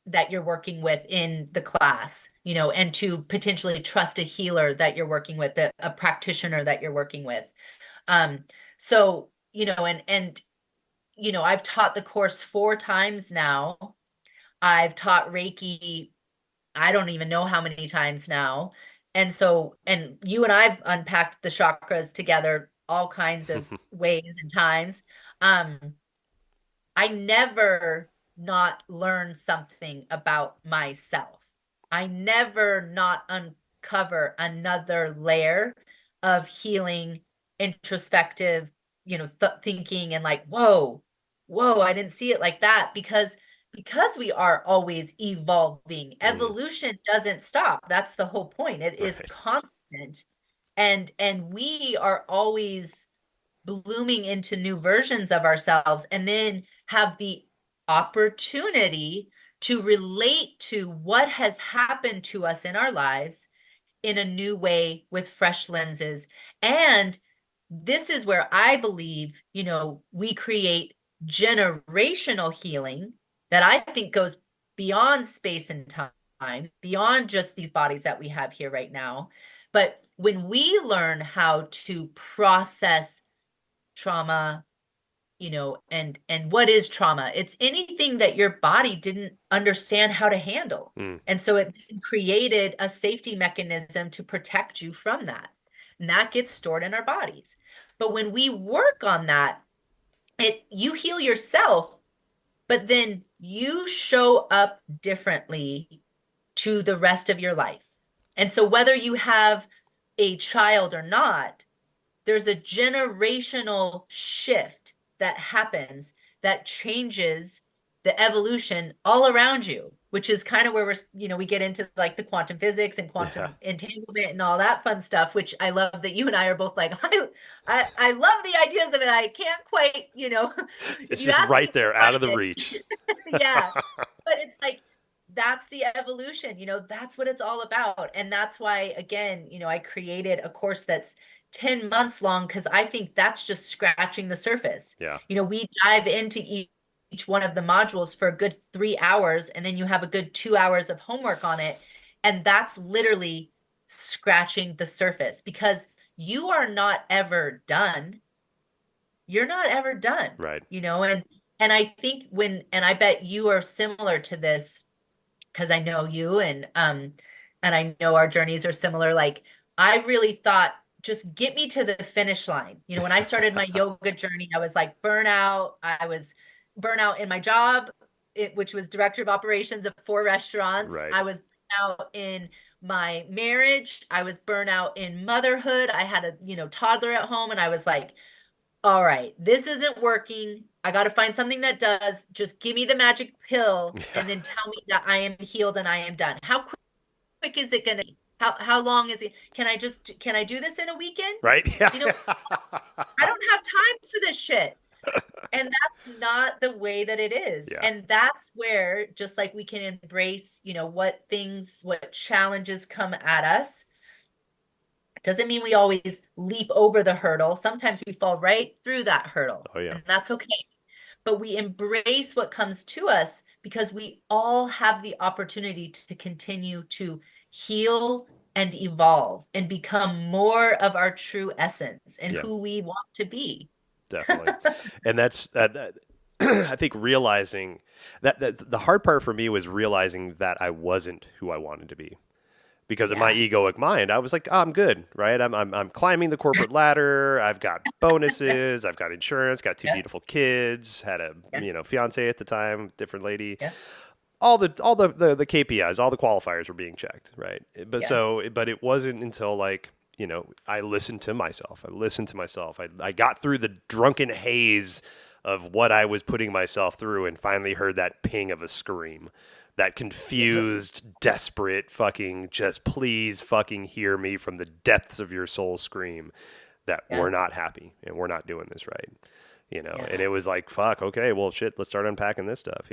that you're working with in the class, and to potentially trust a healer that you're working with, a practitioner that you're working with. So, I've taught the course 4 times now. I've taught Reiki, I don't even know how many times now. And you and I've unpacked the chakras together all kinds of ways and times. Um, I never not learn something about myself. I never not uncover another layer of healing, introspective, thinking, and like, whoa, I didn't see it like that, because we are always evolving. Hmm. Evolution doesn't stop. That's the whole point. It is Right. constant. And we are always blooming into new versions of ourselves, and then have the opportunity to relate to what has happened to us in our lives in a new way with fresh lenses. And this is where I believe, we create generational healing that I think goes beyond space and time, beyond just these bodies that we have here right now. But when we learn how to process trauma, and what is trauma? It's anything that your body didn't understand how to handle. Mm. And so it created a safety mechanism to protect you from that. And that gets stored in our bodies. But when we work on that, you heal yourself, but then you show up differently to the rest of your life. And so whether you have a child or not, there's a generational shift that happens that changes the evolution all around you, which is kind of where we get into like the quantum physics and Yeah. quantum entanglement and all that fun stuff, which I love that you and I are both like, I love the ideas of it. I can't quite, It's if you just ask me right to there, out of the define reach. it, yeah. But it's like, that's the evolution, that's what it's all about. And that's why, again, I created a course that's 10 months long, because I think that's just scratching the surface. Yeah. We dive into each one of the modules for a good 3 hours, and then you have a good 2 hours of homework on it. And that's literally scratching the surface, because you are not ever done. You're not ever done, Right. and I think and I bet you are similar to this, because I know you, and I know our journeys are similar. Like, I really thought, just get me to the finish line. When I started my yoga journey, I was like burnout. I was burnout in my job, which was director of operations of 4 restaurants. Right. I was burnout in my marriage. I was burnout in motherhood. I had a, toddler at home, and I was like, all right, this isn't working. I got to find something that does. Just give me the magic pill Yeah. and then tell me that I am healed and I am done. How quick is it going to be? How long is it? Can I do this in a weekend? Right. Yeah. You know, I don't have time for this shit. And that's not the way that it is. Yeah. And that's where, just like we can embrace, what challenges come at us, doesn't mean we always leap over the hurdle. Sometimes we fall right through that hurdle, Oh yeah. and that's okay. But we embrace what comes to us, because we all have the opportunity to continue to heal and evolve and become more of our true essence and Yeah. who we want to be. definitely. And I think realizing that the hard part for me was realizing that I wasn't who I wanted to be. Because in my Yeah. egoic mind, I was like, oh, I'm good, right? I'm climbing the corporate ladder. I've got Yeah. bonuses. I've got insurance. Got two Yeah. beautiful kids. Had a Yeah. fiance at the time, different lady. Yeah. All the KPIs, all the qualifiers were being checked, right? Yeah. But it wasn't until like I listened to myself. I listened to myself. I got through the drunken haze of what I was putting myself through, and finally heard that ping of a scream, that confused, desperate, fucking, just please fucking hear me from the depths of your soul scream that Yeah. we're not happy and we're not doing this right. And Yeah. it was like, fuck, okay, well, shit, let's start unpacking this stuff.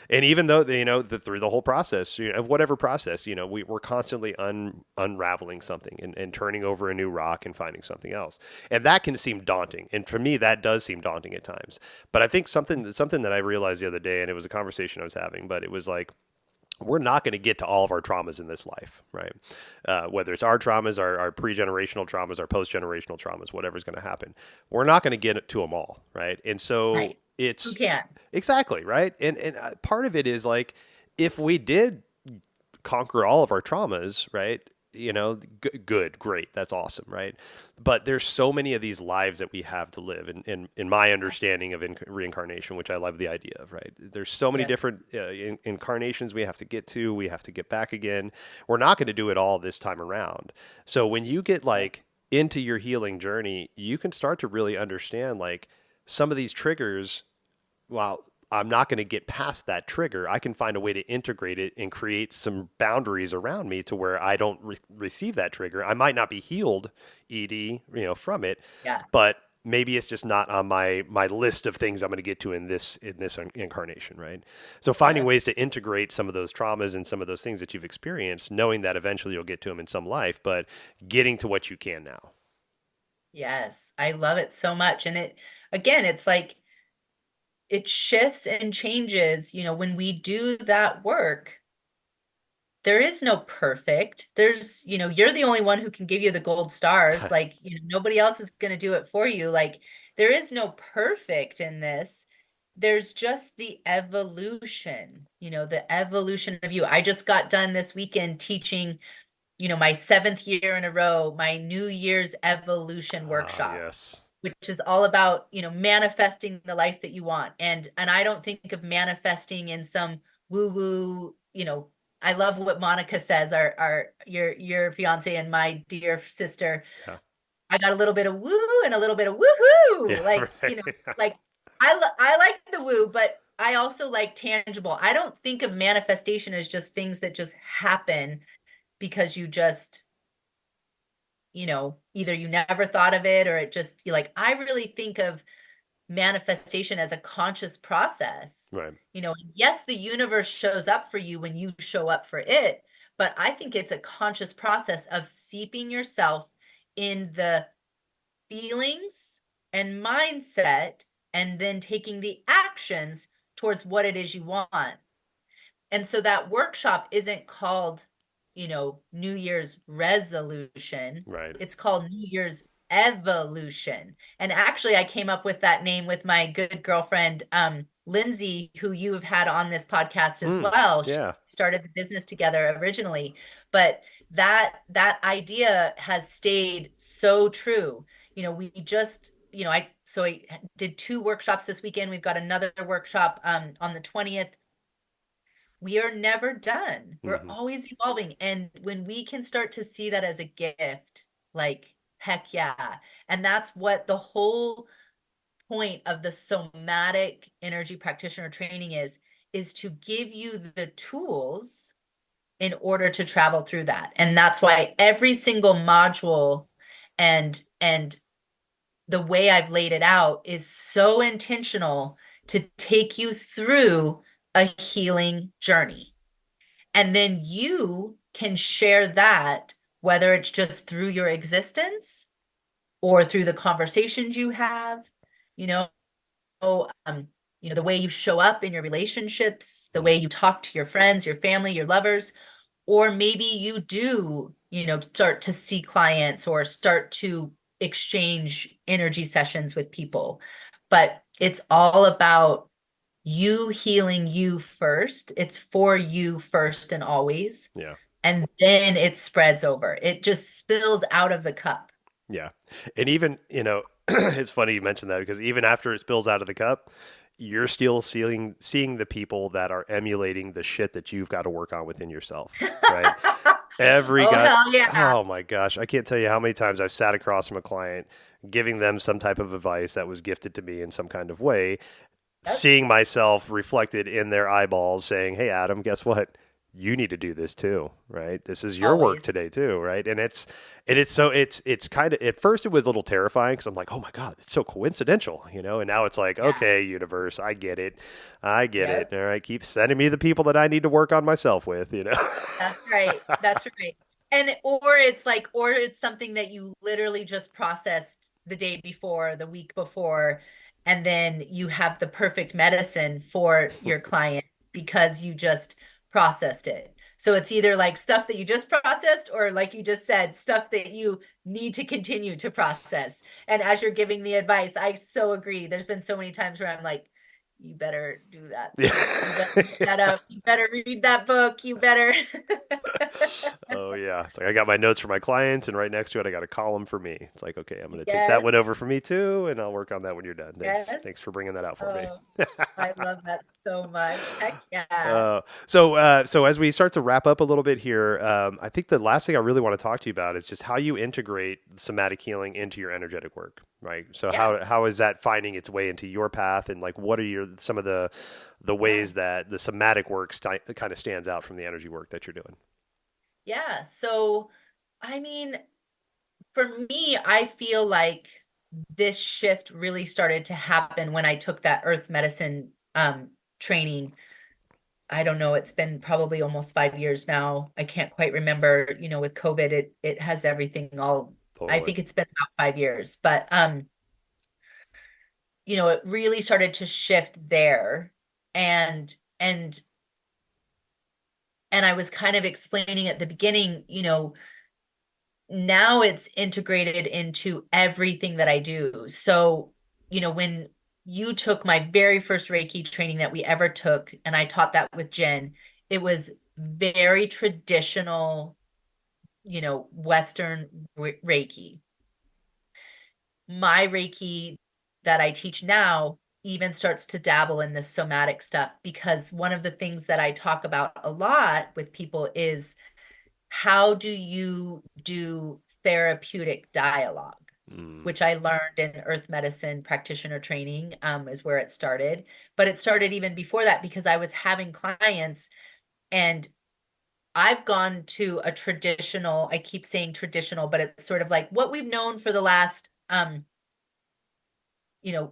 And even though, through the whole process, of whatever process, we're constantly unraveling something and turning over a new rock and finding something else. And that can seem daunting. And for me, that does seem daunting at times. But I think something that I realized the other day, and it was a conversation I was having, but it was like, we're not going to get to all of our traumas in this life, right? Whether it's our traumas, our pre-generational traumas, our post-generational traumas, whatever's going to happen, we're not going to get to them all, right? And so Right. Who it's can? exactly right. And part of it is like, if we did conquer all of our traumas, right? Good, great, that's awesome, right? But there's so many of these lives that we have to live, in my understanding of reincarnation, which I love the idea of, right? There's so many Yeah. different incarnations we have to get to, we have to get back again. We're not going to do it all this time around. So when you get Yeah. like into your healing journey, you can start to really understand like some of these triggers. Well, I'm not going to get past that trigger. I can find a way to integrate it and create some boundaries around me to where I don't receive that trigger. I might not be healed, from it, Yeah. but maybe it's just not on my list of things I'm going to get to in this incarnation, right? So finding Yeah. ways to integrate some of those traumas and some of those things that you've experienced, knowing that eventually you'll get to them in some life, but getting to what you can now. Yes. I love it so much. And again, it's like it shifts and changes, when we do that work. There is no perfect. You're the only one who can give you the gold stars. Like, nobody else is going to do it for you. Like, there is no perfect in this. There's just the evolution of you. I just got done this weekend teaching, my 7th year in a row, my New Year's evolution Ah, workshop, yes. which is all about, manifesting the life that you want. And I don't think of manifesting in some woo woo, I love what Monica says, your fiance and my dear sister. Yeah. I got a little bit of woo and a little bit of woohoo. Yeah. Like, Right. like I like the woo, but I also like tangible. I don't think of manifestation as just things that just happen because you just, either you never thought of it or it just, you like, I really think of manifestation as a conscious process. Right. Yes, the universe shows up for you when you show up for it, but I think it's a conscious process of seeping yourself in the feelings and mindset and then taking the actions towards what it is you want. And so that workshop isn't called, New Year's resolution. Right. It's called New Year's evolution. And actually, I came up with that name with my good girlfriend, Lindsay, who you have had on this podcast as Mm, well. She yeah. started the business together originally, but that idea has stayed so true. We just, I did 2 workshops this weekend. We've got another workshop on the 20th. We are never done. We're Hmm. always evolving. And when we can start to see that as a gift, like, heck yeah. And that's what the whole point of the somatic energy practitioner training is to give you the tools in order to travel through that. And that's why every single module and the way I've laid it out is so intentional to take you through a healing journey. And then you can share that, whether it's just through your existence or through the conversations you have, you know, um, the way you show up in your relationships, the Mm. way you talk to your friends, your family, your lovers, or maybe you do, start to see clients or start to exchange energy sessions with people, but it's all about you healing you first. It's for you first and always. Yeah. And then it spreads over. It just spills out of the cup. Yeah. And even, it's funny you mentioned that because even after it spills out of the cup, you're still seeing the people that are emulating the shit that you've got to work on within yourself, right? Every Oh, guy, hell yeah. oh my gosh, I can't tell you how many times I've sat across from a client giving them some type of advice that was gifted to me in some kind of way, Yep. seeing myself reflected in their eyeballs saying, "Hey Adam, guess what? You need to do this too, right? This is your work Always. today too, right?" And it's kind of, at first it was a little terrifying because I'm like, "Oh my god, it's so coincidental," and now it's like, Yeah. "Okay, universe, I get it. I get it. Yep. All right, keep sending me the people that I need to work on myself with." That's right. That's right. And or it's something that you literally just processed the day before, the week before, and then you have the perfect medicine for your client because you just processed it. So it's either like stuff that you just processed or like you just said, stuff that you need to continue to process. And as you're giving the advice, I so agree. There's been so many times where I'm like, you better do that. Yeah. You better look that up. You better read that book. You better. Oh yeah, it's like I got my notes for my clients, and right next to it, I got a column for me. It's like, okay, I'm going to take that one Yes. over for me too, and I'll work on that when you're done. Thanks Yes. for bringing that out for me. Oh, I love that so much. Heck yeah. So as we start to wrap up a little bit here, I think the last thing I really want to talk to you about is just how you integrate somatic healing into your energetic work, right? So Yeah. how is that finding its way into your path, and like what are some of the Yeah. ways that the somatic work kind of stands out from the energy work that you're doing? Yeah. So, I mean, for me, I feel like this shift really started to happen when I took that earth medicine training. I don't know, it's been probably almost 5 years now. I can't quite remember, with COVID, it has everything all. I Totally. think it's been about 5 years, but it really started to shift there. And and and I was kind of explaining at the beginning, now it's integrated into everything that I do. So, when you took my very first Reiki training that we ever took, and I taught that with Jen, it was very traditional, Western Reiki. My Reiki that I teach now even starts to dabble in this somatic stuff because one of the things that I talk about a lot with people is how do you do therapeutic dialogue, Mm, which I learned in earth medicine practitioner training, is where it started. But it started even before that because I was having clients and I've gone to a traditional, I keep saying traditional, but it's sort of like what we've known for the last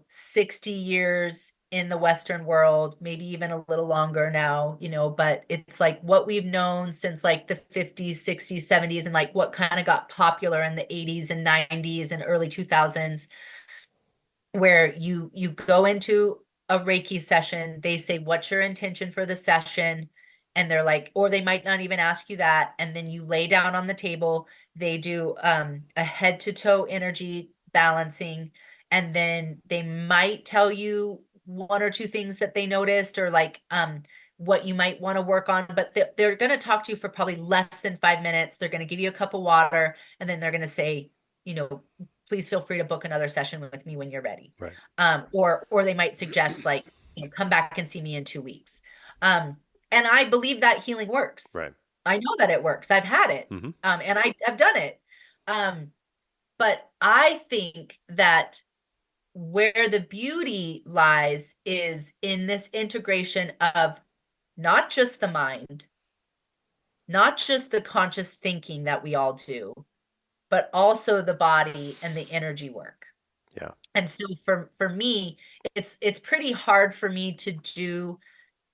60 years in the Western world, maybe even a little longer now, but it's like what we've known since like the 50s, 60s, 70s, and like what kind of got popular in the 80s and 90s and early 2000s, where you go into a Reiki session, they say, "What's your intention for the session?" And they're like, or they might not even ask you that. And then you lay down on the table, they do a head to toe energy balancing, and then they might tell you one or two things that they noticed or like what you might want to work on, but they're going to talk to you for probably less than 5 minutes. They're going to give you a cup of water, and then they're going to say, you know, please feel free to book another session with me when you're ready. right. Or they might suggest like, come back and see me in 2 weeks. And I believe that healing works. Right. I know that it works. I've had it. Hmm. And I've done it. Um, but I think that where the beauty lies is in this integration of not just the mind, not just the conscious thinking that we all do, but also the body and the energy work. Yeah. And so for me, it's pretty hard for me to do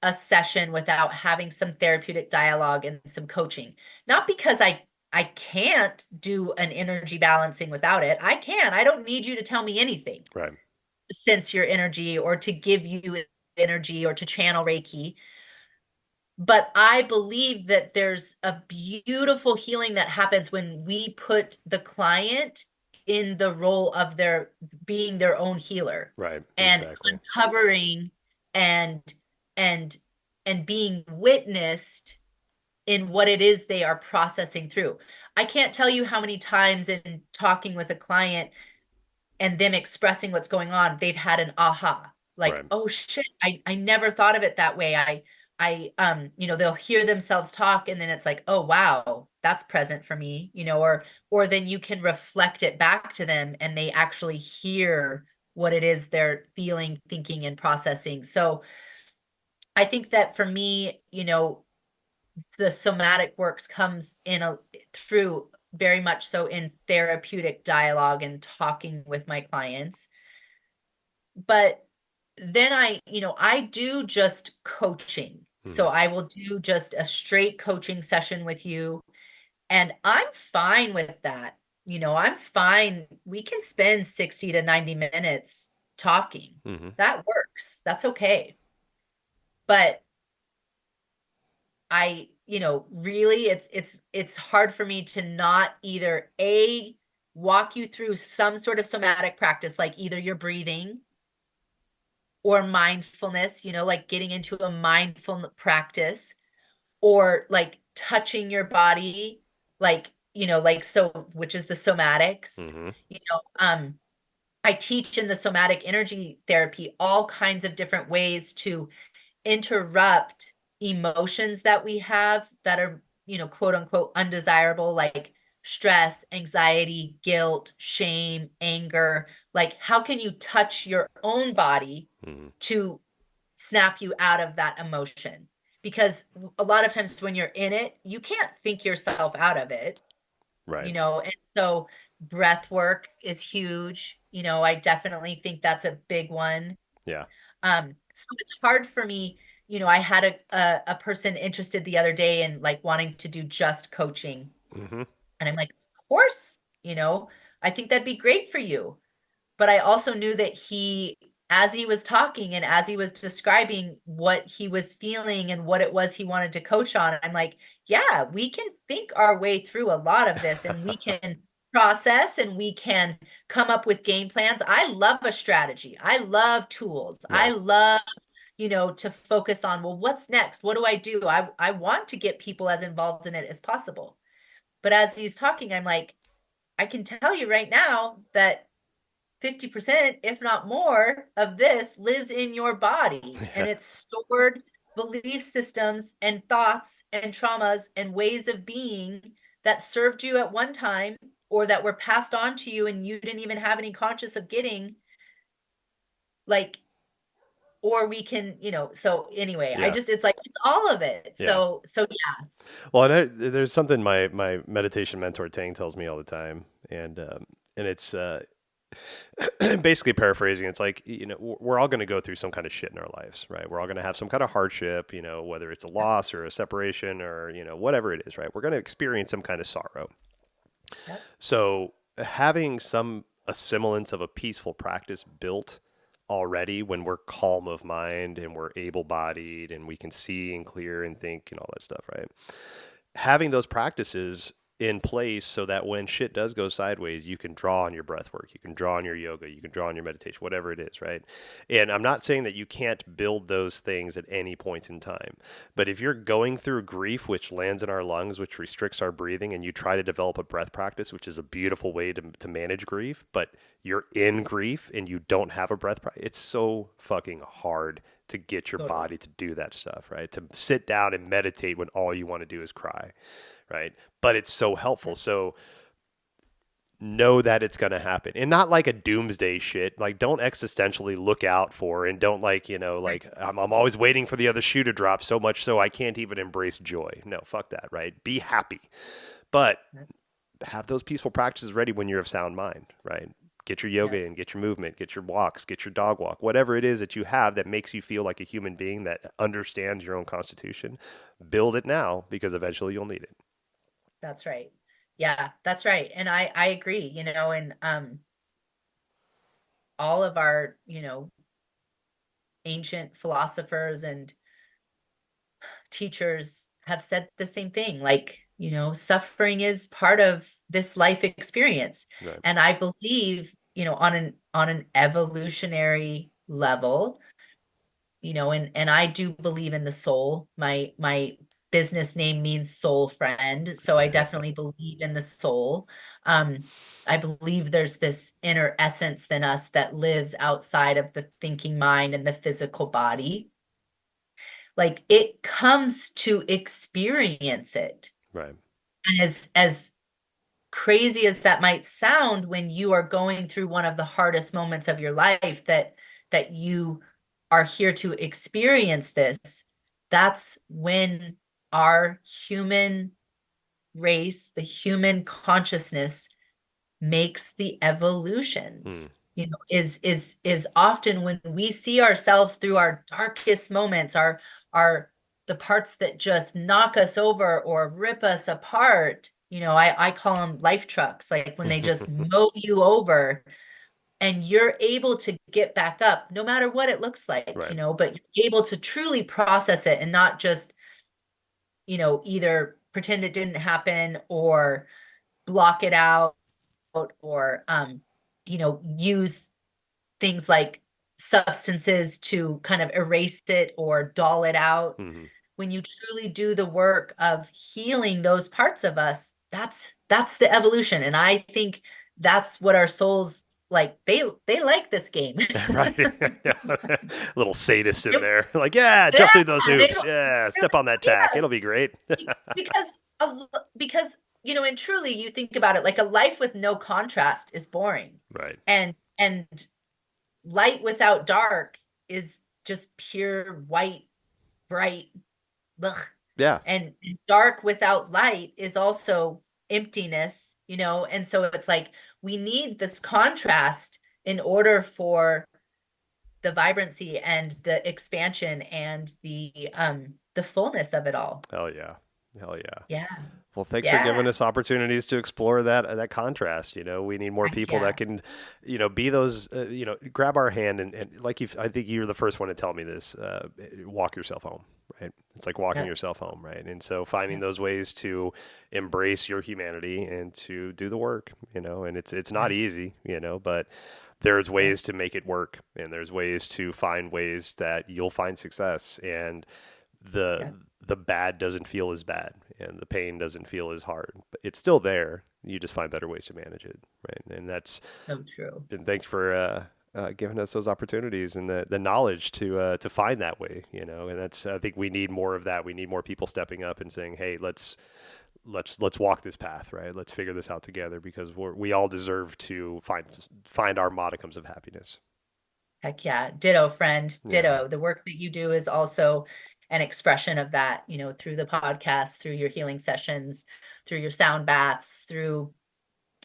a session without having some therapeutic dialogue and some coaching. Not because I can't do an energy balancing without it. I can. I don't need you to tell me anything. Right. Sense your energy or to give you energy or to channel Reiki. But I believe that there's a beautiful healing that happens when we put the client in the role of their being their own healer Right. and Exactly. uncovering and and and being witnessed in what it is they are processing through. I can't tell you how many times in talking with a client and them expressing what's going on, they've had an aha, like, Right. oh shit, I never thought of it that way. They'll hear themselves talk and then it's like, oh wow, that's present for me, or then you can reflect it back to them and they actually hear what it is they're feeling, thinking, and processing. So I think that for me, the somatic works comes in through very much so in therapeutic dialogue and talking with my clients. But then I do just coaching. So Hmm. I will do just a straight coaching session with you. And I'm fine with that. I'm fine. We can spend 60 to 90 minutes talking. Hmm. That works. That's okay. But really it's hard for me to not either walk you through some sort of somatic practice, like either your breathing or mindfulness, like getting into a mindful practice, or like touching your body, which is the somatics. Hmm. You know, I teach in the somatic energy therapy all kinds of different ways to interrupt emotions that we have that are, quote unquote, undesirable, like stress, anxiety, guilt, shame, anger. Like, how can you touch your own body Hmm. to snap you out of that emotion? Because a lot of times when you're in it, you can't think yourself out of it, Right. and so breath work is huge. I definitely think that's a big one. Yeah. So it's hard for me. I had a person interested the other day in like wanting to do just coaching. Hmm. And I'm like, of course, I think that'd be great for you. But I also knew that as he was talking and as he was describing what he was feeling and what it was he wanted to coach on, I'm like, yeah, we can think our way through a lot of this and we can process and we can come up with game plans. I love a strategy. I love tools. I Right. love, to focus on, well, what's next? What do I do? I want to get people as involved in it as possible. But as he's talking, I'm like, I can tell you right now that 50%, if not more, of this lives in your body, and Yeah. it's stored belief systems and thoughts and traumas and ways of being that served you at one time or that were passed on to you and you didn't even have any conscious of getting, like, or we can, so anyway, Yeah. it's like it's all of it. Yeah. So yeah. Well, and there's something my meditation mentor Tang tells me all the time, and it's basically paraphrasing. It's like we're all going to go through some kind of shit in our lives, right? We're all going to have some kind of hardship, whether it's a Yep, loss or a separation or whatever it is, right? We're going to experience some kind of sorrow. yep, So having a semblance of a peaceful practice built already when we're calm of mind and we're able bodied and we can see and clear and think and all that stuff, right? Having those practices in place so that when shit does go sideways, you can draw on your breath work, you can draw on your yoga, you can draw on your meditation, whatever it is, right? And I'm not saying that you can't build those things at any point in time, but if you're going through grief, which lands in our lungs, which restricts our breathing, and you try to develop a breath practice, which is a beautiful way to manage grief, but you're in grief and you don't have a breath practice, it's so fucking hard to get your totally. body to do that stuff, right? To sit down and meditate when all you want to do is cry, right? But it's so helpful. Yep, So know that it's going to happen and not like a doomsday shit. Like don't existentially look out for and don't right, like I'm always waiting for the other shoe to drop so much so I can't even embrace joy. No, fuck that, right? Be happy. But yep, have those peaceful practices ready when you're of sound mind, right? Get your yoga yep. in, get your movement, get your walks, get your dog walk, whatever it is that you have that makes you feel like a human being that understands your own constitution. Build it now because eventually you'll need it. That's right. Yeah, that's right. And I agree, and all of our, ancient philosophers and teachers have said the same thing. Like, suffering is part of this life experience. Right. And I believe, on an evolutionary level, and I do believe in the soul. My business name means soul friend, so I definitely believe in the soul. Um, I believe there's this inner essence in us that lives outside of the thinking mind and the physical body. Like it comes to experience it. Right. And as crazy as that might sound, when you are going through one of the hardest moments of your life, that you are here to experience this, that's when our human race, the human consciousness, makes the Hmm. evolutions. Is often when we see ourselves through our darkest moments, our the parts that just knock us over or rip us apart. I call them life trucks, like when they just mow you over, and you're able to get back up no matter what it looks like, Right. but you're able to truly process it and not just, either pretend it didn't happen or block it out, or use things like substances to kind of erase it or dull it out. Hmm. When you truly do the work of healing those parts of us, that's the evolution. And I think that's what our souls like. They like this game. Right. Yeah. Little sadist in Yep. there. Like, yeah, jump Yeah, through those they hoops. don't, Yeah, step on that tack. yeah, It'll be great. because because and truly you think about it, like a life with no contrast is boring, Right. and light without dark is just pure white, bright, ugh. Yeah. And dark without light is also emptiness, and so it's like we need this contrast in order for the vibrancy and the expansion and the fullness of it all. Hell yeah. Hell yeah. Yeah. Well, thanks for Yeah. giving us opportunities to explore that contrast. We need more Heck people yeah. that can, be those, grab our hand and like I think you're the first one to tell me this. Walk yourself home, right? It's like walking Yep. yourself home, right? And so finding Yep. those ways to embrace your humanity and to do the work, and it's not Yeah. easy, but there's Yep. ways to make it work, and there's ways to find ways that you'll find success, and the Yep. the bad doesn't feel as bad and the pain doesn't feel as hard. But it's still there. You just find better ways to manage it, right? And that's So true. and thanks for giving us those opportunities and the knowledge to find that way, And that's I think we need more of that. We need more people stepping up and saying, "Hey, let's walk this path, right? Let's figure this out together because we all deserve to find our modicums of happiness." Heck yeah. Ditto, friend. Yeah, Ditto. The work that you do is also an expression of that, through the podcast, through your healing sessions, through your sound baths, through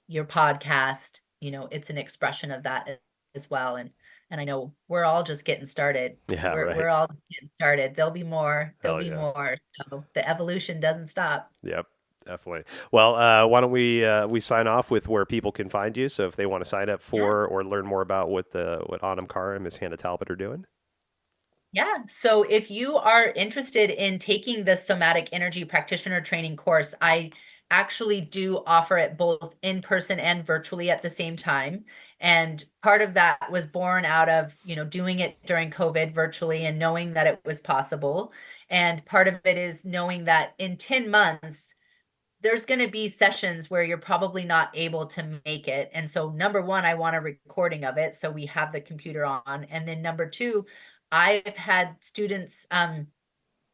your podcast. It's an expression of that as well. And I know we're all just getting started. yeah, We're right. all just getting started. There'll be more. There'll Hell be yeah. more. So the evolution doesn't stop. Yep, definitely. Well, why don't we sign off with where people can find you? So if they want to sign up Yeah. for or learn more about what Autumn Carr and Miss Hannah Talbot are doing. Yeah. So if you are interested in taking the somatic energy practitioner training course, I actually do offer it both in person and virtually at the same time. And part of that was born out of, doing it during COVID virtually and knowing that it was possible. And part of it is knowing that in 10 months, there's going to be sessions where you're probably not able to make it. And so, number one, I want a recording of it, so we have the computer on. And then number two, I've had students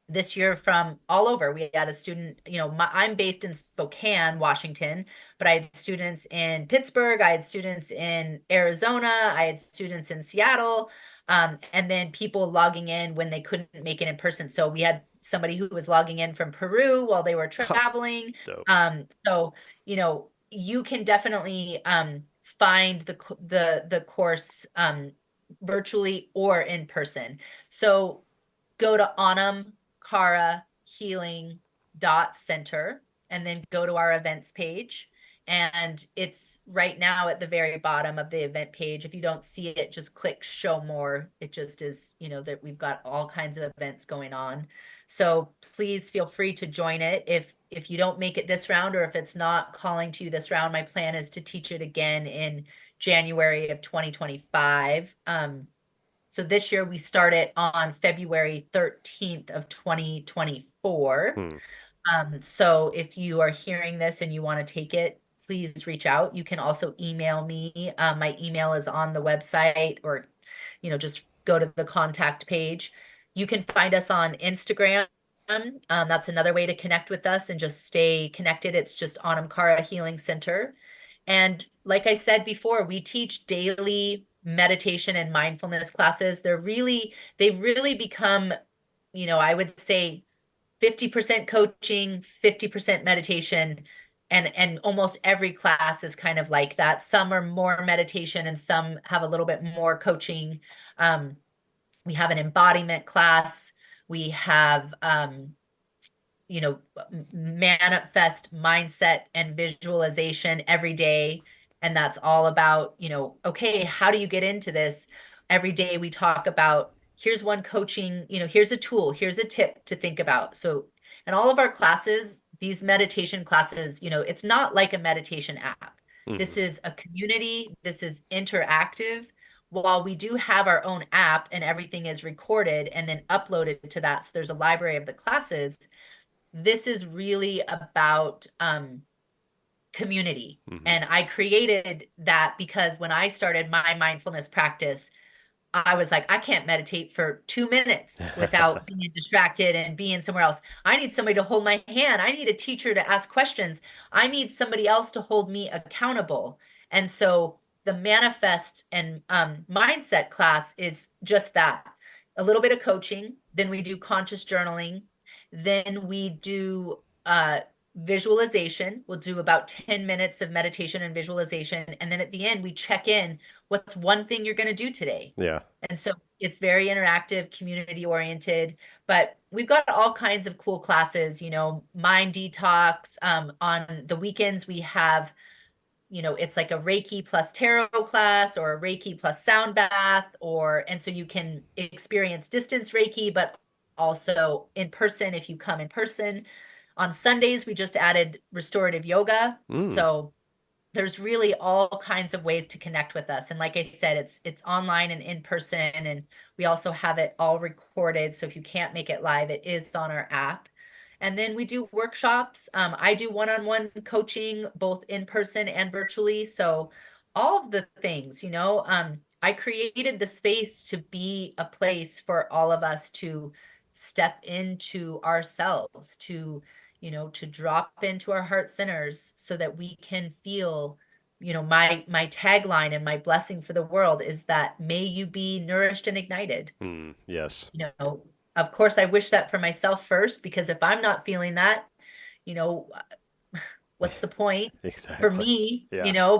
this year from all over. We had a student, I'm based in Spokane, Washington, but I had students in Pittsburgh, I had students in Arizona, I had students in Seattle, and then people logging in when they couldn't make it in person. So we had somebody who was logging in from Peru while they were traveling. Dope. So, you can definitely find the course virtually or in person. So go to anamkarahealing.center and then go to our events page. And it's right now at the very bottom of the event page. If you don't see it, just click show more. It just is, that we've got all kinds of events going on. So please feel free to join it. if you don't make it this round, or if it's not calling to you this round, my plan is to teach it again in January of 2025. So this year we started on February 13th of 2024. Hmm. So if you are hearing this and you want to take it, please reach out. You can also email me. My email is on the website, or, just go to the contact page. You can find us on Instagram. That's another way to connect with us and just stay connected. It's just Anamkara Healing Center. And like I said before, we teach daily meditation and mindfulness classes. They've really become, I would say 50% coaching, 50% meditation, and almost every class is kind of like that. Some are more meditation and some have a little bit more coaching. We have an embodiment class. We have manifest mindset and visualization every day. And that's all about, okay, how do you get into this? Every day we talk about, here's one coaching, here's a tool, here's a tip to think about. So, and all of our classes, these meditation classes, it's not like a meditation app. Hmm. This is a community, this is interactive. While we do have our own app and everything is recorded and then uploaded to that, so there's a library of the classes, this is really about community. Hmm. And I created that because when I started my mindfulness practice, I was like, I can't meditate for 2 minutes without being distracted and being somewhere else. I need somebody to hold my hand. I need a teacher to ask questions. I need somebody else to hold me accountable. And so the manifest and mindset class is just that, a little bit of coaching. Then we do conscious journaling. Then we do visualization. We'll do about 10 minutes of meditation and visualization. And then at the end, we check in, what's one thing you're going to do today? Yeah. And so it's very interactive, community oriented, but we've got all kinds of cool classes, mind detox. On the weekends, we have, it's like a Reiki plus tarot class or a Reiki plus sound bath, and so you can experience distance Reiki, but also in person if you come in person. On Sundays, we just added restorative yoga. Mm. So there's really all kinds of ways to connect with us. And like I said, it's online and in person, and we also have it all recorded. So if you can't make it live, it is on our app. And then we do workshops. I do one-on-one coaching, both in person and virtually. So all of the things, I created the space to be a place for all of us to step into ourselves, to drop into our heart centers so that we can feel, my tagline and my blessing for the world is that may you be nourished and ignited. Mm. Yes. You know, of course, I wish that for myself first, because if I'm not feeling that, you know, what's the point for Exactly. me, Yeah.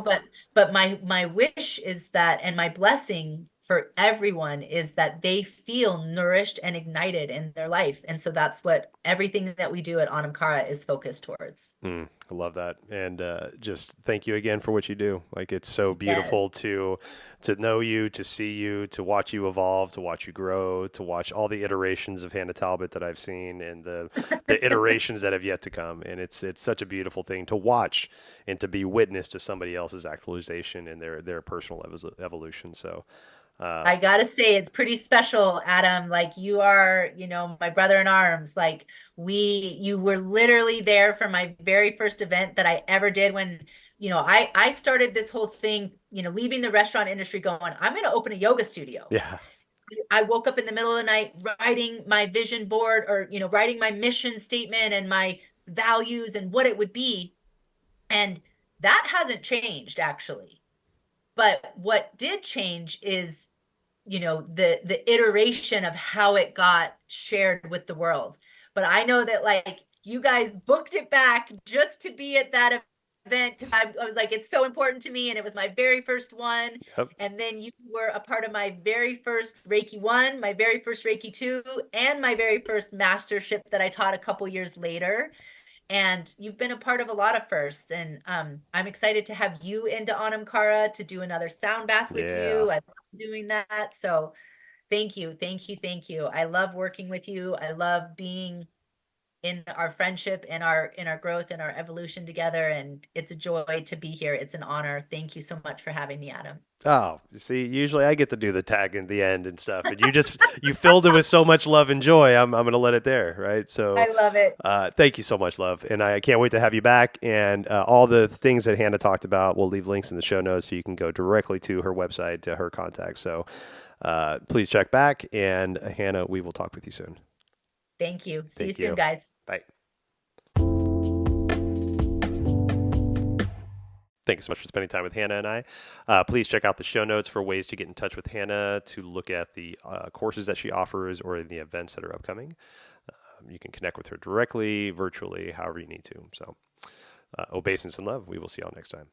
but my wish is that, and my blessing for everyone is that they feel nourished and ignited in their life. And so that's what everything that we do at Anamkara is focused towards. Mm, I love that, and just thank you again for what you do. Like, it's so Yes. beautiful to know you, to see you, to watch you evolve, to watch you grow, to watch all the iterations of Hannah Talbot that I've seen, and the iterations that have yet to come. And it's such a beautiful thing to watch and to be witness to somebody else's actualization and their personal evolution. So, uh, I gotta say, it's pretty special, Adam. Like you are, my brother in arms. Like you were literally there for my very first event that I ever did when, I started this whole thing, leaving the restaurant industry going, I'm going to open a yoga studio. yeah. I woke up in the middle of the night writing my vision board, or, writing my mission statement and my values and what it would be. And that hasn't changed actually. But what did change is, the iteration of how it got shared with the world. But I know that like you guys booked it back just to be at that event, because I was like, it's so important to me, and it was my very first one. Yep. And then you were a part of my very first Reiki 1, my very first Reiki 2, and my very first mastership that I taught a couple years later. And you've been a part of a lot of firsts, and I'm excited to have you into Anamkara to do another sound bath with Yeah. you. I love doing that. So thank you, thank you, thank you. I love working with you. I love being in our friendship, in our growth, and our evolution together. And it's a joy to be here. It's an honor. Thank you so much for having me, Adam. Oh, you see, usually I get to do the tag in the end and stuff, and you filled it with so much love and joy. I'm gonna let it there, right? So, I love it. thank you so much, love, and I can't wait to have you back. And all the things that Hannah talked about, we'll leave links in the show notes so you can go directly to her website, to her contacts. So, please check back. And Hannah, we will talk with you soon. Thank you. See you Thank soon, you. guys. Bye. Thank you so much for spending time with Hannah and I. Please check out the show notes for ways to get in touch with Hannah, to look at the courses that she offers or the events that are upcoming. You can connect with her directly, virtually, however you need to. So, obeisance and love. We will see y'all next time.